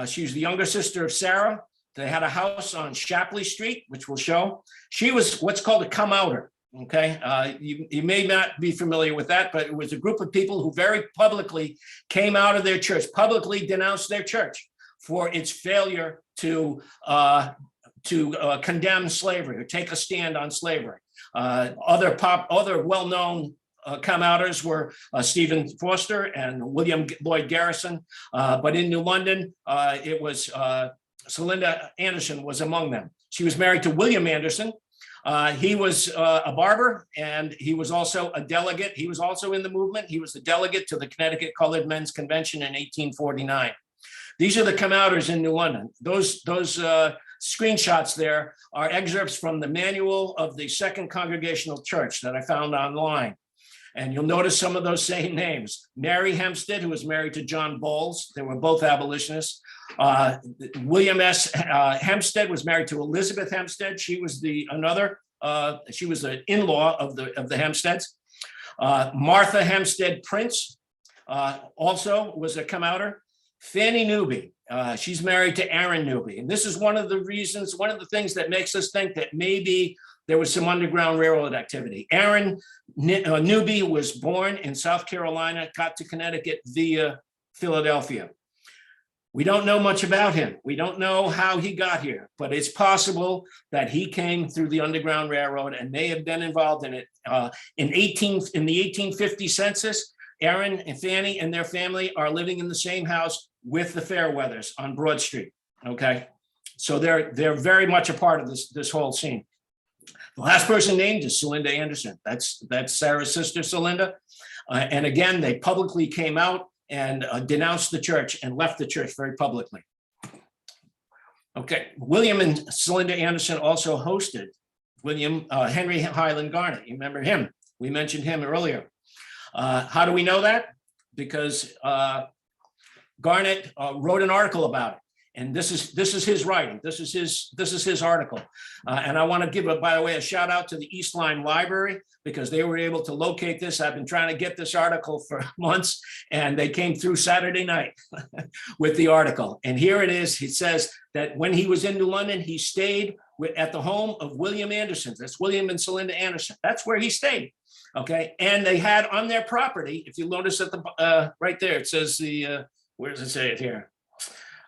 She's the younger sister of Sarah. They had a house on Shapley Street, which we'll show. She was what's called a come-outer. Okay, you may not be familiar with that, but it was a group of people who very publicly came out of their church, publicly denounced their church for its failure to condemn slavery or take a stand on slavery. Other well-known come-outers were Stephen Foster and William Lloyd Garrison, but in New London, it was Celinda Anderson was among them. She was married to William Anderson. He was a barber, and he was also a delegate. He was also in the movement. He was the delegate to the Connecticut Colored Men's Convention in 1849. These are the come-outers in New London. Those screenshots there are excerpts from the manual of the Second Congregational Church that I found online. And you'll notice some of those same names. Mary Hempstead, who was married to John Bowles. They were both abolitionists. William S. Hempstead was married to Elizabeth Hempstead. She was she was the in-law of the Hempsteads. Martha Hempstead Prince also was a come-outer. Fanny Newby, she's married to Aaron Newby. And this is one of the things that makes us think that maybe there was some Underground Railroad activity. Aaron Newby was born in South Carolina, got to Connecticut via Philadelphia. We don't know much about him. We don't know how he got here, but it's possible that he came through the Underground Railroad and may have been involved in it. In the 1850 census, Aaron and Fanny and their family are living in the same house with the Fairweathers on Broad Street. Okay, so they're very much a part of this whole scene. The last person named is Celinda Anderson. That's Sarah's sister, Celinda. And again, they publicly came out and denounced the church and left the church very publicly. Okay, William and Celinda Anderson also hosted Henry Highland Garnet. You remember him? We mentioned him earlier. How do we know that? Because Garnet wrote an article about it. And this is his writing. This is his article. And I want to give, by the way, a shout out to the East Lyme Library, because they were able to locate this. I've been trying to get this article for months, and they came through Saturday night with the article. And here it is. It says that when he was in New London, he stayed at the home of William Anderson. That's William and Celinda Anderson. That's where he stayed. Okay. And they had on their property, if you notice at the right there, it says where does it say it here?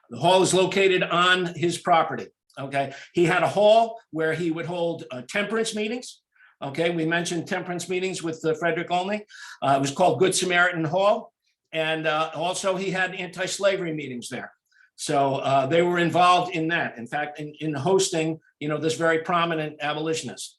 The hall is located on his property. Okay, he had a hall where he would hold temperance meetings. Okay, we mentioned temperance meetings with Frederick Olney. It was called Good Samaritan Hall. And also he had anti-slavery meetings there. So they were involved in that. In fact, in hosting, this very prominent abolitionist.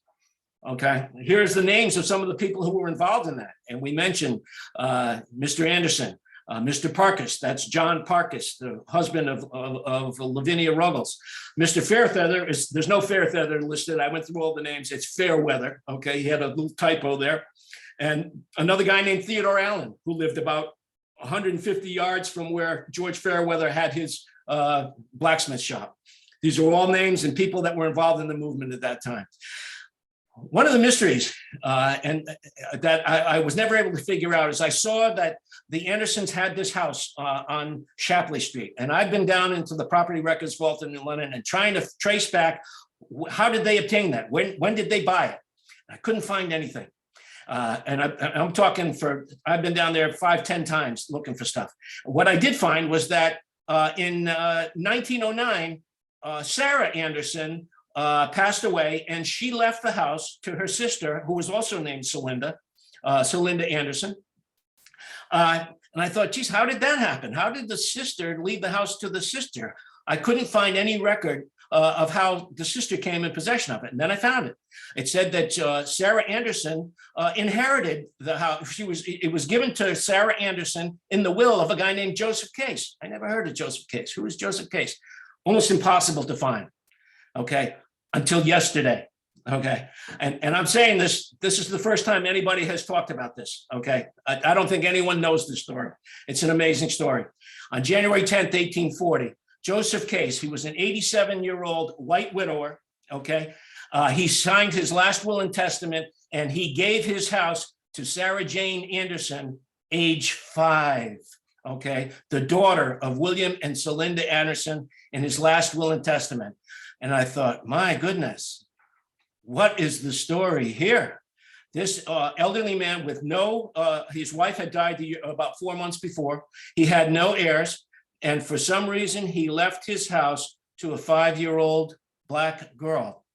Okay, here's the names of some of the people who were involved in that. And we mentioned Mr. Anderson, Mr. Parkus, that's John Parkus, the husband of Lavinia Ruggles. Mr. Fairfeather, there's no Fairfeather listed. I went through all the names. It's Fairweather. Okay, he had a little typo there. And another guy named Theodore Allen, who lived about 150 yards from where George Fairweather had his blacksmith shop. These are all names and people that were involved in the movement at that time. One of the mysteries and that I was never able to figure out is I saw that the Andersons had this house on Shapley Street. And I've been down into the property records vault in London and trying to trace back, how did they obtain that? When did they buy it? I couldn't find anything. And I'm talking I've been down there 5-10 times looking for stuff. What I did find was that in 1909, Sarah Anderson passed away, and she left the house to her sister, who was also named Celinda Anderson. And I thought, geez, how did that happen? How did the sister leave the house to the sister? I couldn't find any record of how the sister came in possession of it. And then I found it. It said that Sarah Anderson inherited the house. It was given to Sarah Anderson in the will of a guy named Joseph Case. I never heard of Joseph Case. Who is Joseph Case? Almost impossible to find. Okay, until yesterday. Okay, and I'm saying this is the first time anybody has talked about this. Okay, I don't think anyone knows this story. It's an amazing story. On January 10th, 1840, Joseph Case, he was an 87-year-old white widower. Okay, he signed his last will and testament, and he gave his house to Sarah Jane Anderson, age 5. Okay, the daughter of William and Celinda Anderson, in his last will and testament. And I thought, my goodness, what is the story here? This elderly man with his wife had died about 4 months before. He had no heirs. And for some reason, he left his house to a 5-year-old black girl.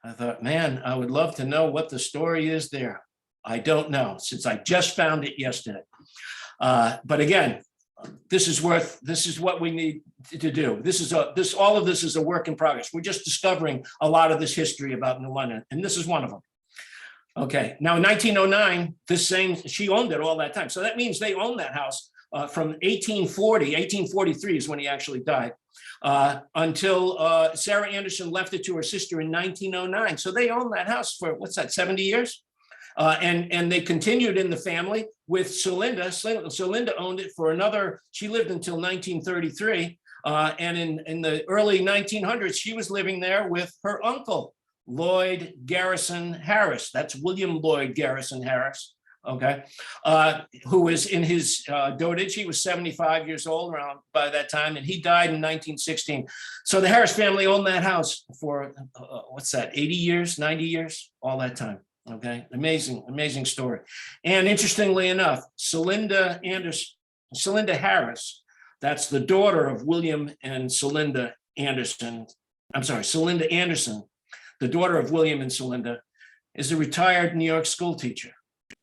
I thought, man, I would love to know what the story is there. I don't know, since I just found it yesterday. But again, this is what we need to do. All of this is a work in progress. We're just discovering a lot of this history about New London, and this is one of them. Okay, now in 1909, she owned it all that time. So that means they owned that house from 1843 is when he actually died, until Sarah Anderson left it to her sister in 1909. So they owned that house for, 70 years? And they continued in the family with Celinda. Celinda owned it for she lived until 1933. And in the early 1900s, she was living there with her uncle, Lloyd Garrison Harris. That's William Lloyd Garrison Harris, okay, who was in his dotage. He was 75 years old around by that time, and he died in 1916. So the Harris family owned that house for, 80 years, 90 years, all that time. Okay, amazing story. And interestingly enough, Celinda Harris, that's the daughter of William and Celinda Anderson. I'm sorry, Celinda Anderson, the daughter of William and Celinda, is a retired New York school teacher.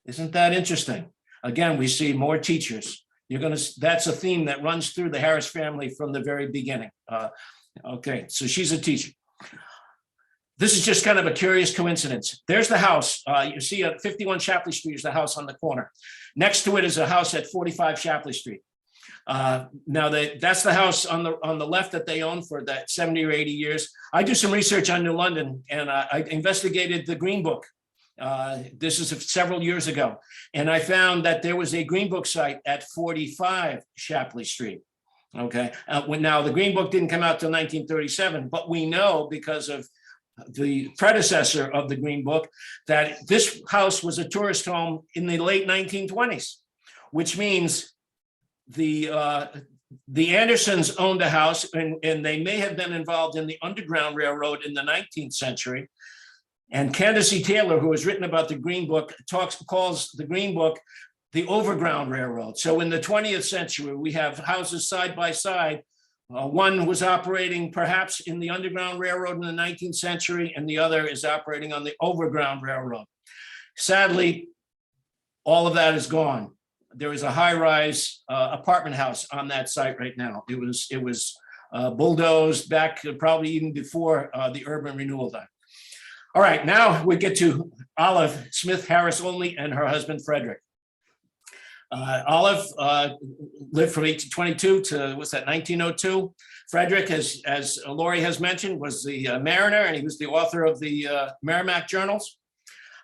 Isn't that interesting? Again, we see more teachers. That's a theme that runs through the Harris family from the very beginning. Okay, so she's a teacher. This is just kind of a curious coincidence. There's the house. You see at 51 Shapley Street is the house on the corner. Next to it is a house at 45 Shapley Street. Now that's the house on the left that they own for that 70 or 80 years. I do some research on New London, and I investigated the Green Book. This is several years ago. And I found that there was a Green Book site at 45 Shapley Street. Okay. Now the Green Book didn't come out till 1937, but we know because of the predecessor of the Green Book that this house was a tourist home in the late 1920s, which means the Andersons owned a house, and they may have been involved in the Underground Railroad in the 19th century. And Candace E. Taylor, who has written about the Green Book, calls the Green Book the Overground Railroad. So in the 20th century, we have houses side by side One was operating perhaps in the Underground Railroad in the 19th century, and the other is operating on the Overground Railroad. Sadly, all of that is gone. There is a high-rise apartment house on that site right now. It was bulldozed back probably even before the urban renewal done. All right, now we get to Olive Smith Harris Olney and her husband, Frederick. Olive lived from 1822 to, what's that, 1902. Frederick, as Laurie has mentioned, was the mariner, and he was the author of the Merrimac journals.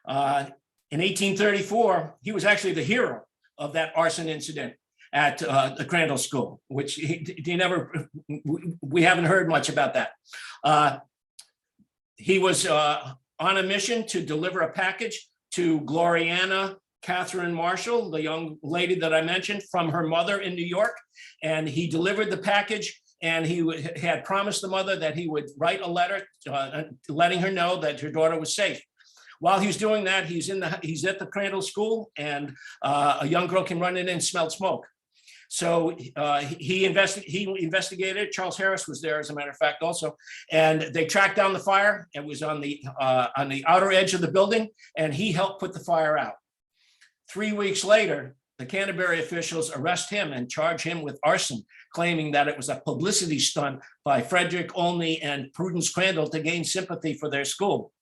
In 1834, he was actually the hero of that arson incident at the Crandall School, which we haven't heard much about that. He was on a mission to deliver a package to Gloriana Catherine Marshall, the young lady that I mentioned, from her mother in New York. And he delivered the package, and he had promised the mother that he would write a letter letting her know that her daughter was safe. While he's doing that, he's at the Crandall School, and a young girl came running in and smelled smoke. So he investigated. Charles Harris was there, as a matter of fact, also, and they tracked down the fire. It was on the outer edge of the building, and he helped put the fire out. 3 weeks later, the Canterbury officials arrest him and charge him with arson, claiming that it was a publicity stunt by Frederick Olney and Prudence Crandall to gain sympathy for their school.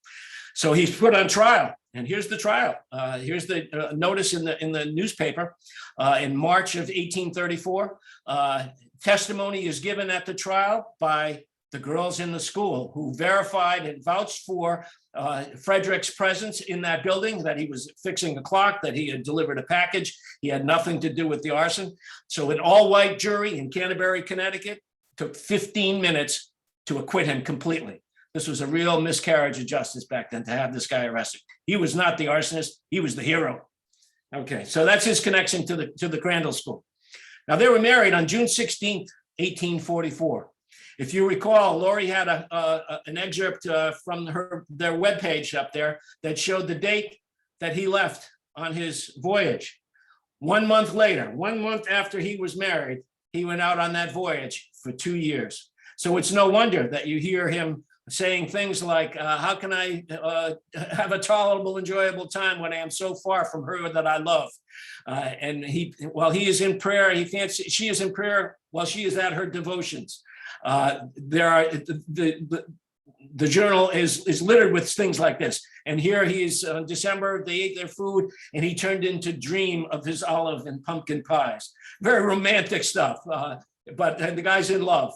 So he's put on trial, and here's the trial. Here's the notice in the newspaper. In March of 1834, testimony is given at the trial by the girls in the school who verified and vouched for Frederick's presence in that building, that he was fixing a clock, that he had delivered a package. He had nothing to do with the arson. So an all-white jury in Canterbury, Connecticut, took 15 minutes to acquit him completely. This was a real miscarriage of justice back then to have this guy arrested. He was not the arsonist, he was the hero. Okay, so that's his connection to the Crandall School. Now, they were married on June 16th, 1844. If you recall, Laurie had an excerpt from their webpage up there that showed the date that he left on his voyage. 1 month later, 1 month after he was married, he went out on that voyage for 2 years. So it's no wonder that you hear him saying things like, how can I have a tolerable, enjoyable time when I am so far from her that I love? And while he is in prayer, she is in prayer while she is at her devotions. The journal is littered with things like this. And here he is on December, they ate their food, and he turned into dream of his olive and pumpkin pies. Very romantic stuff, but the guy's in love.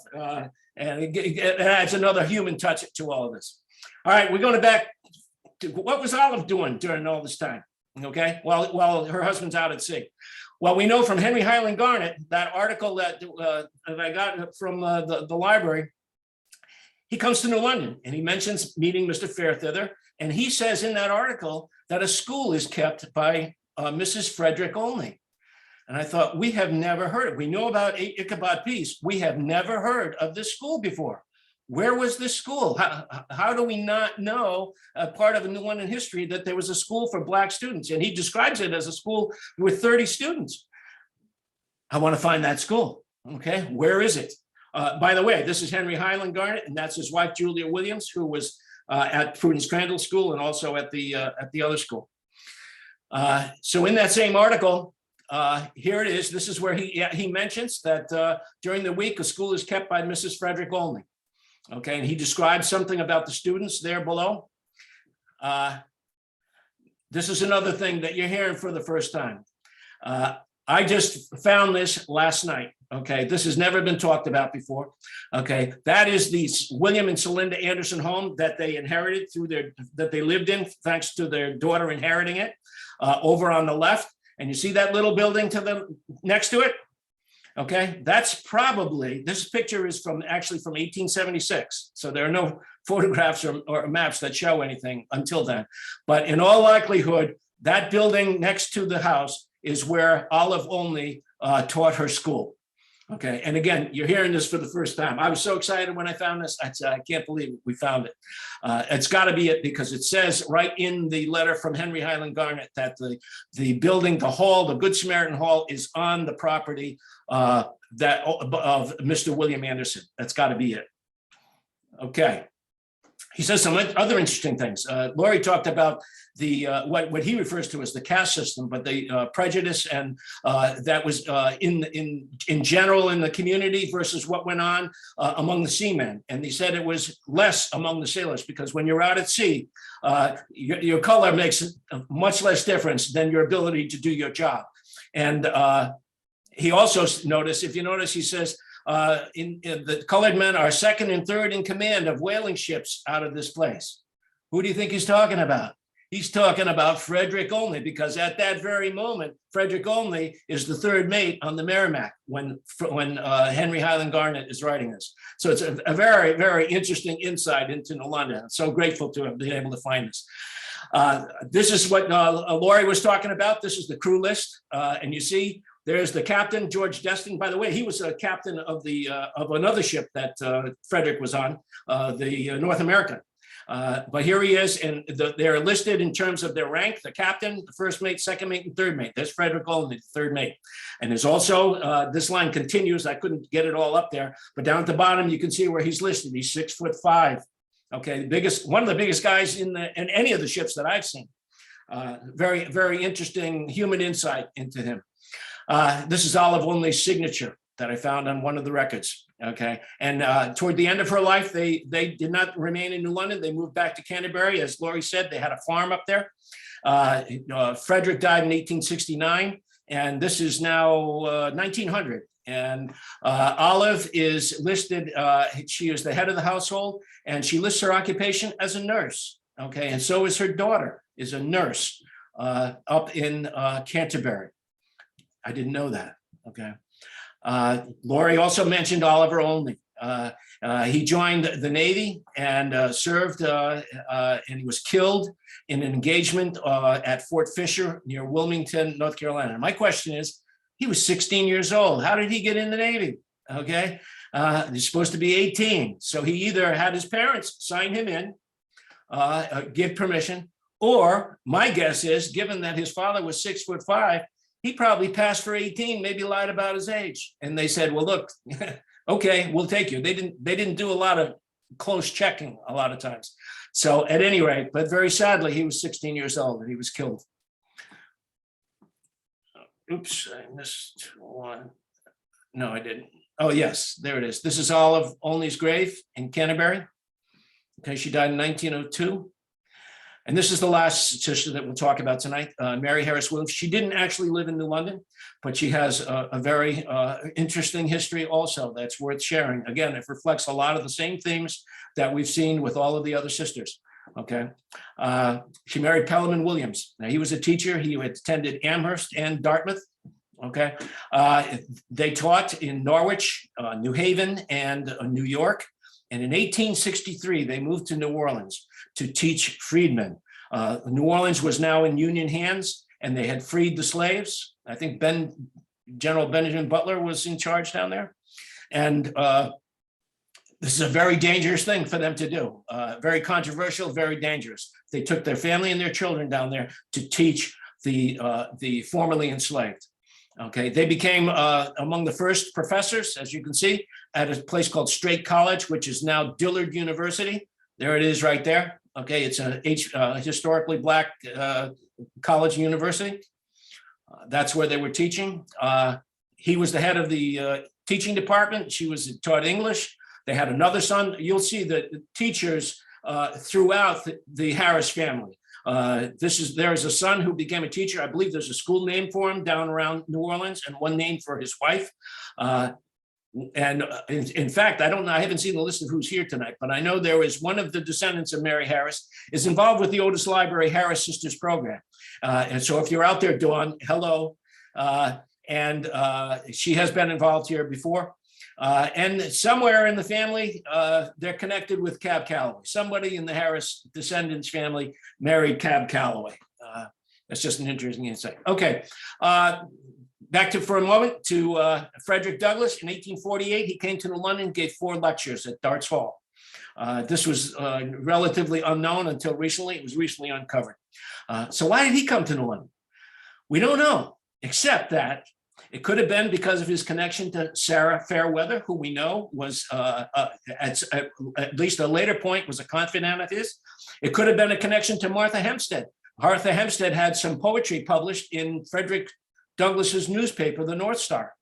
And it adds another human touch to all of this. All right, we're going back to what was Olive doing during all this time, okay? While her husband's out at sea. Well, we know from Henry Highland Garnet, that article that I got from the library, he comes to New London and he mentions meeting Mr. Fairthither. And he says in that article that a school is kept by Mrs. Frederick Olney. And I thought, we have never heard it. We know about Ichabod Pease. We have never heard of this school before. Where was this school? How do we not know a part of New London history that there was a school for Black students? And he describes it as a school with 30 students. I want to find that school. Okay, where is it? By the way, this is Henry Highland Garnet, and that's his wife, Julia Williams, who was at Prudence Crandall School and also at the other school. So in that same article, here it is. This is where he mentions that during the week, a school is kept by Mrs. Frederick Olney. Okay, and he describes something about the students there below. This is another thing that you're hearing for the first time. I just found this last night. Okay, this has never been talked about before. Okay, that is the William and Celinda Anderson home that they inherited that they lived in, thanks to their daughter inheriting it, over on the left. And you see that little building to the next to it? Okay, that's probably, this picture is actually from 1876. So there are no photographs or maps that show anything until then. But in all likelihood, that building next to the house is where Olive Olney taught her school. Okay, and again, you're hearing this for the first time. I was so excited when I found this. I said, I can't believe we found it. It's got to be it, because it says right in the letter from Henry Highland Garnet that the building, the hall, the Good Samaritan Hall, is on the property of Mr. William Anderson. That's got to be it. Okay. He says some other interesting things. Laurie talked about the what he refers to as the caste system, but the prejudice and that was in general in the community versus what went on among the seamen. And he said it was less among the sailors, because when you're out at sea, your color makes much less difference than your ability to do your job. And he also noticed, if you notice, he says, in the colored men are second and third in command of whaling ships out of this place. Who do you think he's talking about? He's talking about Frederick Olney, because at that very moment, Frederick Olney is the third mate on the Merrimac when Henry Highland Garnet is writing this. So it's a very, very interesting insight into New London. I'm so grateful to have been able to find this. This is what Laurie was talking about. This is the crew list, and you see there's the captain, George Destin. By the way, he was a captain of another ship that Frederick was on, the North American. But here he is, and they're listed in terms of their rank: the captain, the first mate, second mate, and third mate. There's Frederick Olney, the third mate. And there's also, this line continues. I couldn't get it all up there, but down at the bottom, you can see where he's listed. He's 6'5". Okay, one of the biggest guys in any of the ships that I've seen. Very, very interesting human insight into him. This is Olive Olney's signature that I found on one of the records. Okay, and toward the end of her life, they did not remain in New London. They moved back to Canterbury. As Laurie said, they had a farm up there. Frederick died in 1869, and this is now 1900. And Olive is listed, she is the head of the household, and she lists her occupation as a nurse. Okay, and so is her daughter, is a nurse up in Canterbury. I didn't know that. Okay. Laurie also mentioned Oliver Olney. He joined the Navy and served, and he was killed in an engagement at Fort Fisher near Wilmington, North Carolina. And my question is, he was 16 years old. How did he get in the Navy? Okay. He's supposed to be 18. So he either had his parents sign him in, give permission, or my guess is, given that his father was 6'5", he probably passed for 18, maybe lied about his age. And they said, well, look, okay, we'll take you. They didn't do a lot of close checking a lot of times. So at any rate, but very sadly, he was 16 years old and he was killed. Oops, I missed one. No, I didn't. Oh, yes, there it is. This is Olive Olney's grave in Canterbury. Okay, she died in 1902. And this is the last sister that we'll talk about tonight, Mary Harris Williams. She didn't actually live in New London, but she has a very interesting history also that's worth sharing. Again, it reflects a lot of the same themes that we've seen with all of the other sisters. Okay, she married Pelham Williams. Now, he was a teacher. He had attended Amherst and Dartmouth. Okay, they taught in Norwich, New Haven, and New York. And in 1863, they moved to New Orleans to teach freedmen. New Orleans was now in Union hands, and they had freed the slaves. I think General Benjamin Butler was in charge down there. And this is a very dangerous thing for them to do. Very controversial, very dangerous. They took their family and their children down there to teach the formerly enslaved. Okay, they became among the first professors, as you can see, at a place called Straight College, which is now Dillard University. There it is right there. Okay, it's a historically Black college university. That's where they were teaching. He was the head of the teaching department. She was taught English. They had another son. You'll see the teachers throughout the Harris family. There's a son who became a teacher. I believe there's a school named for him down around New Orleans, and one named for his wife. And in fact, I don't know, I haven't seen the list of who's here tonight, but I know there is one of the descendants of Mary Harris is involved with the Otis Library Harris Sisters program. And so if you're out there, Dawn, hello. And she has been involved here before. And somewhere in the family, they're connected with Cab Calloway. Somebody in the Harris descendants family married Cab Calloway. That's just an interesting insight. Okay. back for a moment to Frederick Douglass. In 1848, he came to New London, gave 4 lectures at Dart's Hall. This was relatively unknown until recently. It was recently uncovered. So why did he come to New London? We don't know, except that it could have been because of his connection to Sarah Fairweather, who we know was, at least a later point, was a confidant of his. It could have been a connection to Martha Hempstead. Martha Hempstead had some poetry published in Frederick Douglass's newspaper, the North Star.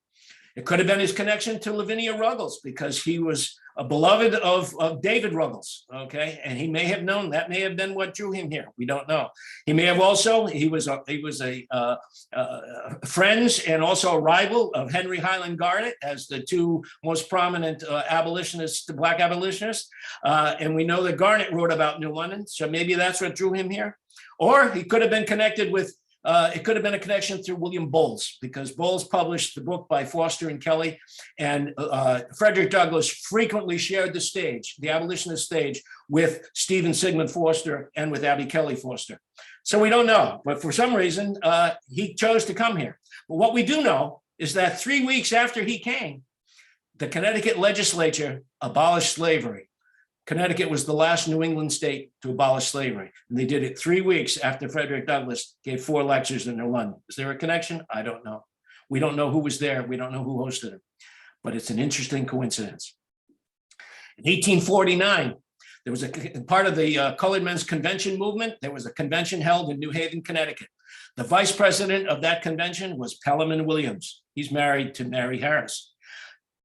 It could have been his connection to Lavinia Ruggles, because he was a beloved of David Ruggles, okay? And he may have known, that may have been what drew him here. We don't know. He may have also, he was a friends and also a rival of Henry Highland Garnet as the 2 most prominent abolitionists, the Black abolitionists. And we know that Garnet wrote about New London, so maybe that's what drew him here. Or he could have been connected with, it could have been a connection through William Bowles, because Bowles published the book by Foster and Kelly, and Frederick Douglass frequently shared the stage, the abolitionist stage, with Stephen Sigmund Foster and with Abby Kelly Foster. So we don't know, but for some reason, he chose to come here. But what we do know is that 3 weeks after he came, the Connecticut legislature abolished slavery. Connecticut was the last New England state to abolish slavery. And they did it 3 weeks after Frederick Douglass gave 4 lectures in New London. Is there a connection? I don't know. We don't know who was there. We don't know who hosted it, but it's an interesting coincidence. In 1849, there was a part of the Colored Men's Convention movement. There was a convention held in New Haven, Connecticut. The vice president of that convention was Pelham Williams. He's married to Mary Harris.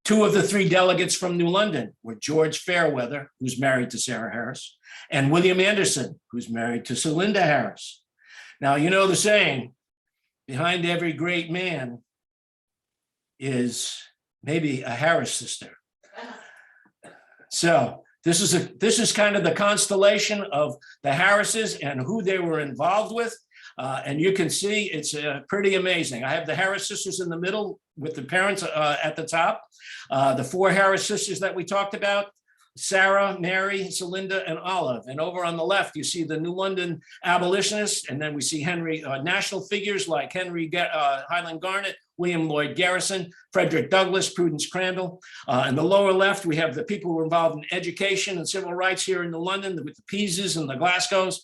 2 of the 3 delegates from New London were George Fairweather, who's married to Sarah Harris, and William Anderson, who's married to Celinda Harris. Now, you know the saying, behind every great man is maybe a Harris sister. So this is kind of the constellation of the Harrises and who they were involved with. And you can see it's pretty amazing. I have the Harris sisters in the middle with the parents at the top. The 4 Harris sisters that we talked about, Sarah, Mary, Celinda, and Olive. And over on the left, you see the New London abolitionists. And then we see national figures like Highland Garnet, William Lloyd Garrison, Frederick Douglass, Prudence Crandall. In the lower left, we have the people who were involved in education and civil rights here in New London with the Peases and the Glaskos.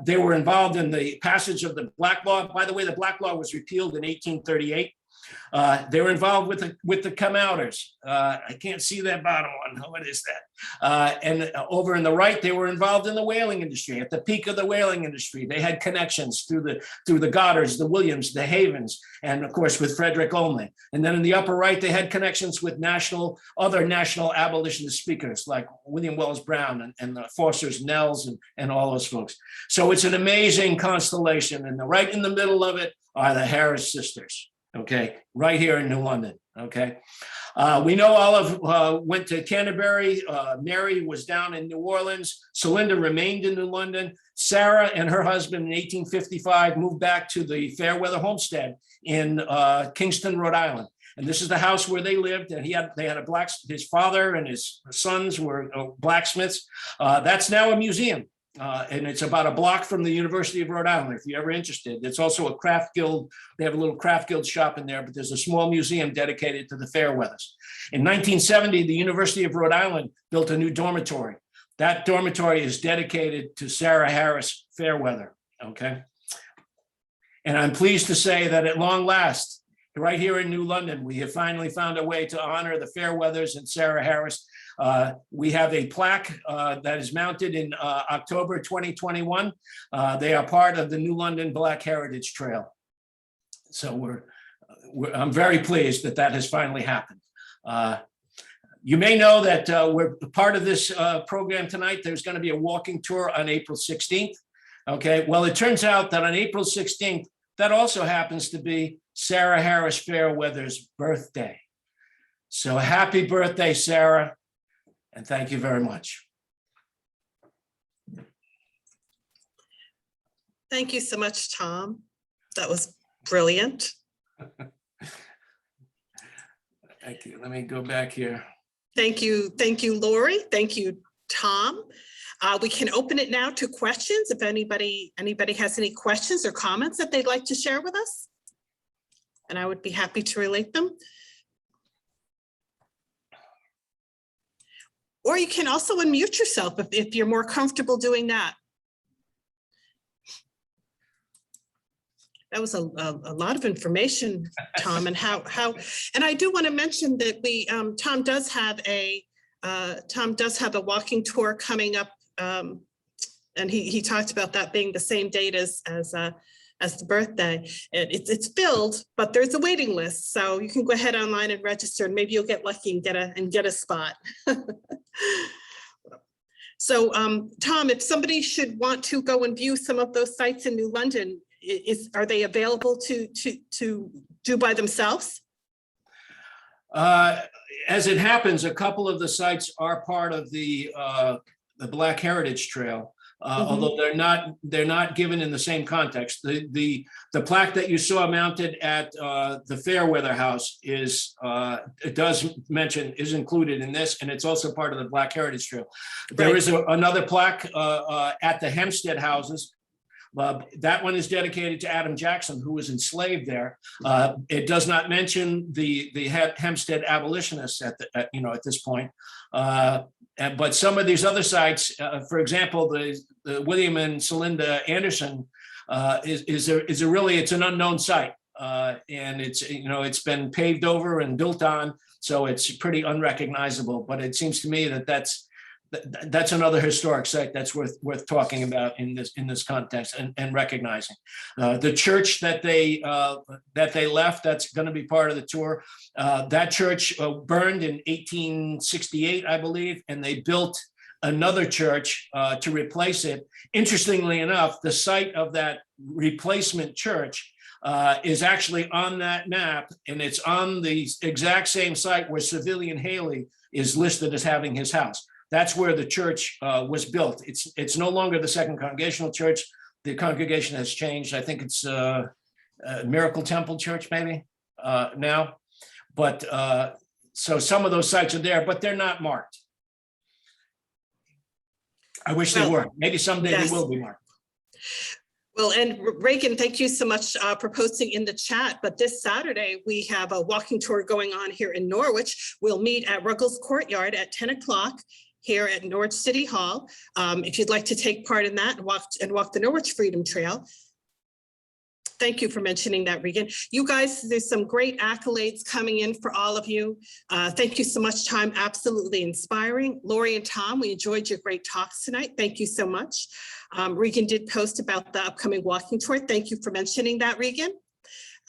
They were involved in the passage of the Black Law. By the way, the Black Law was repealed in 1838. They were involved with the come-outers. I can't see that bottom one. What is that? And over in the right, they were involved in the whaling industry. At the peak of the whaling industry, they had connections through the Goddards, the Williams, the Havens, and of course with Frederick Olney. And then in the upper right, they had connections with other national abolitionist speakers like William Wells Brown and the Fosters, Nels, and all those folks. So it's an amazing constellation. And right in the middle of it are the Harris sisters. Okay, right here in New London, okay? We know Olive went to Canterbury. Mary was down in New Orleans. Celinda remained in New London. Sarah and her husband in 1855 moved back to the Fairweather homestead in Kingston, Rhode Island. And this is the house where they lived. And his father and his sons were blacksmiths. That's now a museum. And it's about a block from the University of Rhode Island, if you're ever interested. It's also a craft guild. They have a little craft guild shop in there, but there's a small museum dedicated to the Fairweathers. In 1970, the University of Rhode Island built a new dormitory. That dormitory is dedicated to Sarah Harris Fairweather, okay? And I'm pleased to say that at long last, right here in New London, we have finally found a way to honor the Fairweathers and Sarah Harris. We have a plaque that is mounted in October 2021. They are part of the New London Black Heritage Trail. So I'm very pleased that has finally happened. You may know that we're part of this program tonight. There's going to be a walking tour on April 16th. Okay, well, it turns out that on April 16th, that also happens to be Sarah Harris Fairweather's birthday. So happy birthday, Sarah. And thank you very much. Thank you so much, Tom. That was brilliant. Thank you. Let me go back here. Thank you, Laurie. Thank you, Tom. We can open it now to questions. If anybody has any questions or comments that they'd like to share with us. and I would be happy to relate them. Or you can also unmute yourself if you're more comfortable doing that. That was a lot of information, Tom, and and I do want to mention that Tom does have a walking tour coming up, and he talked about that being the same date as the birthday. It's filled, but there's a waiting list, so you can go ahead online and register, and maybe you'll get lucky and get a spot. So, Tom, if somebody should want to go and view some of those sites in New London, are they available to do by themselves? As it happens, a couple of the sites are part of the Black Heritage Trail, although they're not given in the same context. The plaque that you saw mounted at the Fairweather House is included in this, and it's also part of the Black Heritage Trail. There is another plaque at the Hempstead houses. That one is dedicated to Adam Jackson, who was enslaved there. It does not mention the Hempstead abolitionists at this point. But some of these other sites, for example, the William and Celinda Anderson it's an unknown site, and it's been paved over and built on, so it's pretty unrecognizable. But it seems to me that that's another historic site that's worth talking about in this context and recognizing. The church that they left, that's going to be part of the tour. That church burned in 1868, I believe, and they built another church to replace it. Interestingly enough, the site of that replacement church is actually on that map, and it's on the exact same site where Civilian Haley is listed as having his house. That's where the church was built. It's no longer the Second Congregational Church. The congregation has changed. I think it's Miracle Temple Church maybe now. But so some of those sites are there, but they're not marked. I wish they were. Maybe someday they will be marked. Well, and Reagan, thank you so much for posting in the chat. But this Saturday, we have a walking tour going on here in Norwich. We'll meet at Ruggles Courtyard at 10 o'clock. Here at Norwich City Hall. If you'd like to take part in that and walk the Norwich Freedom Trail. Thank you for mentioning that, Regan. You guys, there's some great accolades coming in for all of you. Thank you so much, Tom. Absolutely inspiring. Laurie and Tom, we enjoyed your great talks tonight. Thank you so much. Regan did post about the upcoming walking tour. Thank you for mentioning that, Regan.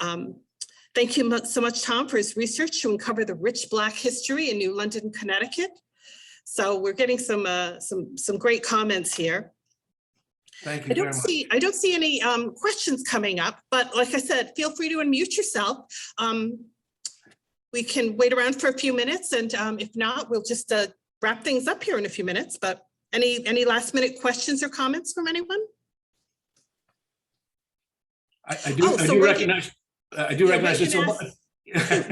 Thank you so much, Tom, for his research to uncover the rich Black history in New London, Connecticut. So we're getting some great comments here. Thank you very much. I don't see any questions coming up, but like I said, feel free to unmute yourself. We can wait around for a few minutes, and if not, we'll just wrap things up here in a few minutes. But any last minute questions or comments from anyone? I do recognize it's a lot.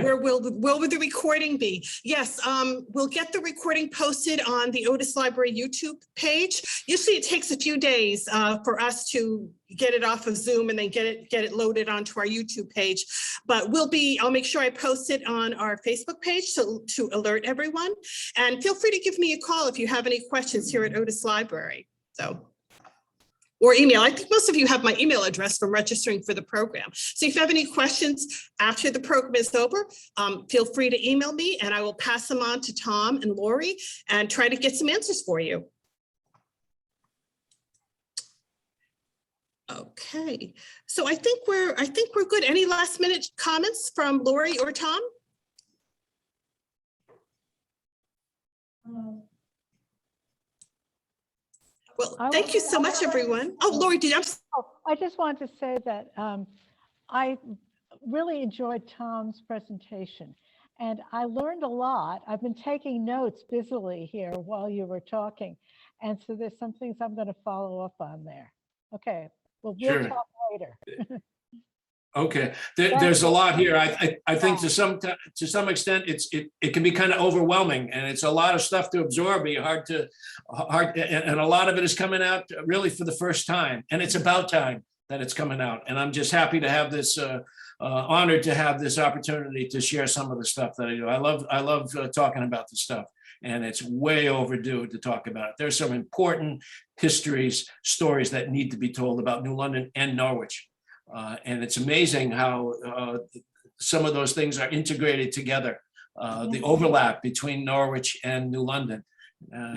Where will the recording be? Yes, we'll get the recording posted on the Otis Library YouTube page. Usually it takes a few days for us to get it off of Zoom and then get it loaded onto our YouTube page. But I'll make sure I post it on our Facebook page to alert everyone. And feel free to give me a call if you have any questions here at Otis Library. Or email. I think most of you have my email address from registering for the program. So if you have any questions after the program is over, feel free to email me and I will pass them on to Tom and Laurie and try to get some answers for you. Okay, so I think we're good. Any last minute comments from Laurie or Tom? Well, thank you so much, everyone. Oh, Laurie, I just want to say that I really enjoyed Tom's presentation and I learned a lot. I've been taking notes busily here while you were talking. And so there's some things I'm going to follow up on there. Okay, well, we'll talk later. Okay, there's a lot here. I think to some extent it can be kind of overwhelming, and it's a lot of stuff to absorb. And a lot of it is coming out really for the first time, and it's about time that it's coming out. And I'm just happy to have this honored to have this opportunity to share some of the stuff that I do. I love talking about the stuff, and it's way overdue to talk about it. There's some important stories that need to be told about New London and Norwich. And it's amazing how some of those things are integrated together. The overlap between Norwich and New London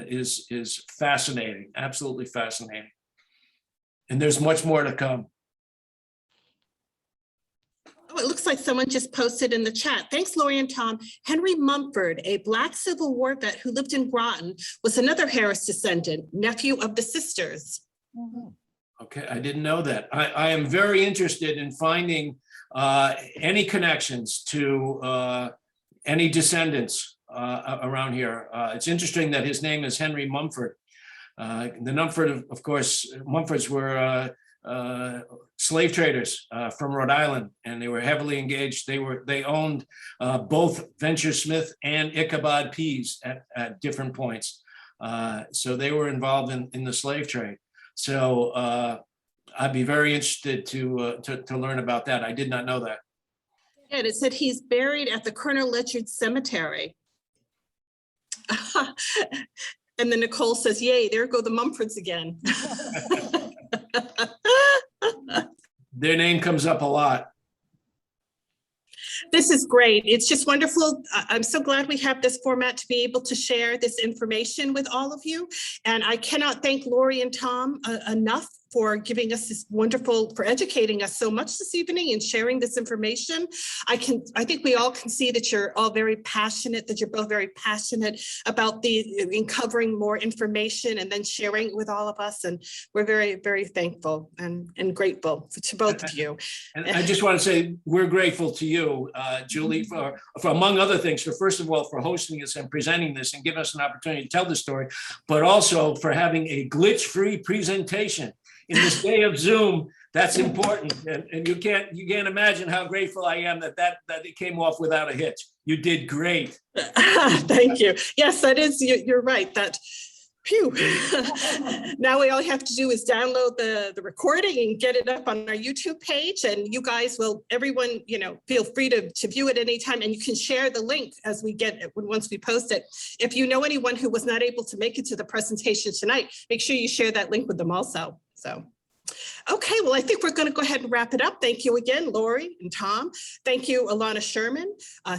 is fascinating, absolutely fascinating. And there's much more to come. Oh, it looks like someone just posted in the chat. Thanks, Laurie and Tom. Henry Mumford, a Black Civil War vet who lived in Groton, was another Harris descendant, nephew of the sisters. Okay, I didn't know that. I am very interested in finding any connections to any descendants around here. It's interesting that his name is Henry Mumford. The Mumford, of course, Mumfords were slave traders from Rhode Island, and they were heavily engaged. They owned both Venture Smith and Ichabod Pease at different points. So they were involved in the slave trade. So I'd be very interested to learn about that. I did not know that. And it said he's buried at the Colonel Letchard Cemetery. And then Nicole says, yay, there go the Mumfords again. Their name comes up a lot. This is great. It's just wonderful. I'm so glad we have this format to be able to share this information with all of you. And I cannot thank Laurie and Tom enough for giving us this wonderful, for educating us so much this evening and sharing this information. I think we all can see that you're all very passionate, that you're both very passionate about in covering more information and then sharing it with all of us. And we're very, very thankful and grateful to both of you. And I just want to say, we're grateful to you, Julie, for among other things, for first of all, for hosting us and presenting this and giving us an opportunity to tell the story, but also for having a glitch-free presentation. In this day of Zoom, that's important, and you can't imagine how grateful I am that it came off without a hitch. You did great. Thank you. Yes, that is. You're right. That. Phew. Now all you have to do is download the recording and get it up on our YouTube page, and you guys will, everyone, feel free to view it anytime, and you can share the link as we get it once we post it. If you know anyone who was not able to make it to the presentation tonight, make sure you share that link with them also. So, okay, well, I think we're going to go ahead and wrap it up. Thank you again, Laurie and Tom. Thank you, Alana Sherman.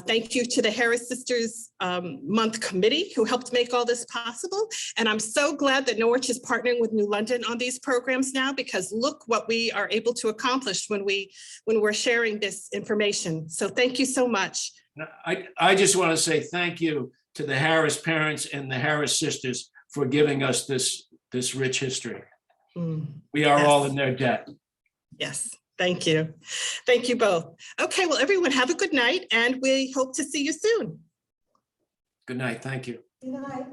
Thank you to the Harris Sisters Month Committee who helped make all this possible. And I'm so glad that Norwich is partnering with New London on these programs now, because look what we are able to accomplish when we're sharing this information. So thank you so much. I just want to say thank you to the Harris parents and the Harris sisters for giving us this rich history. We are all in their debt. Yes, thank you. Thank you both. Okay, well, everyone have a good night, and we hope to see you soon. Good night. Thank you. Good night.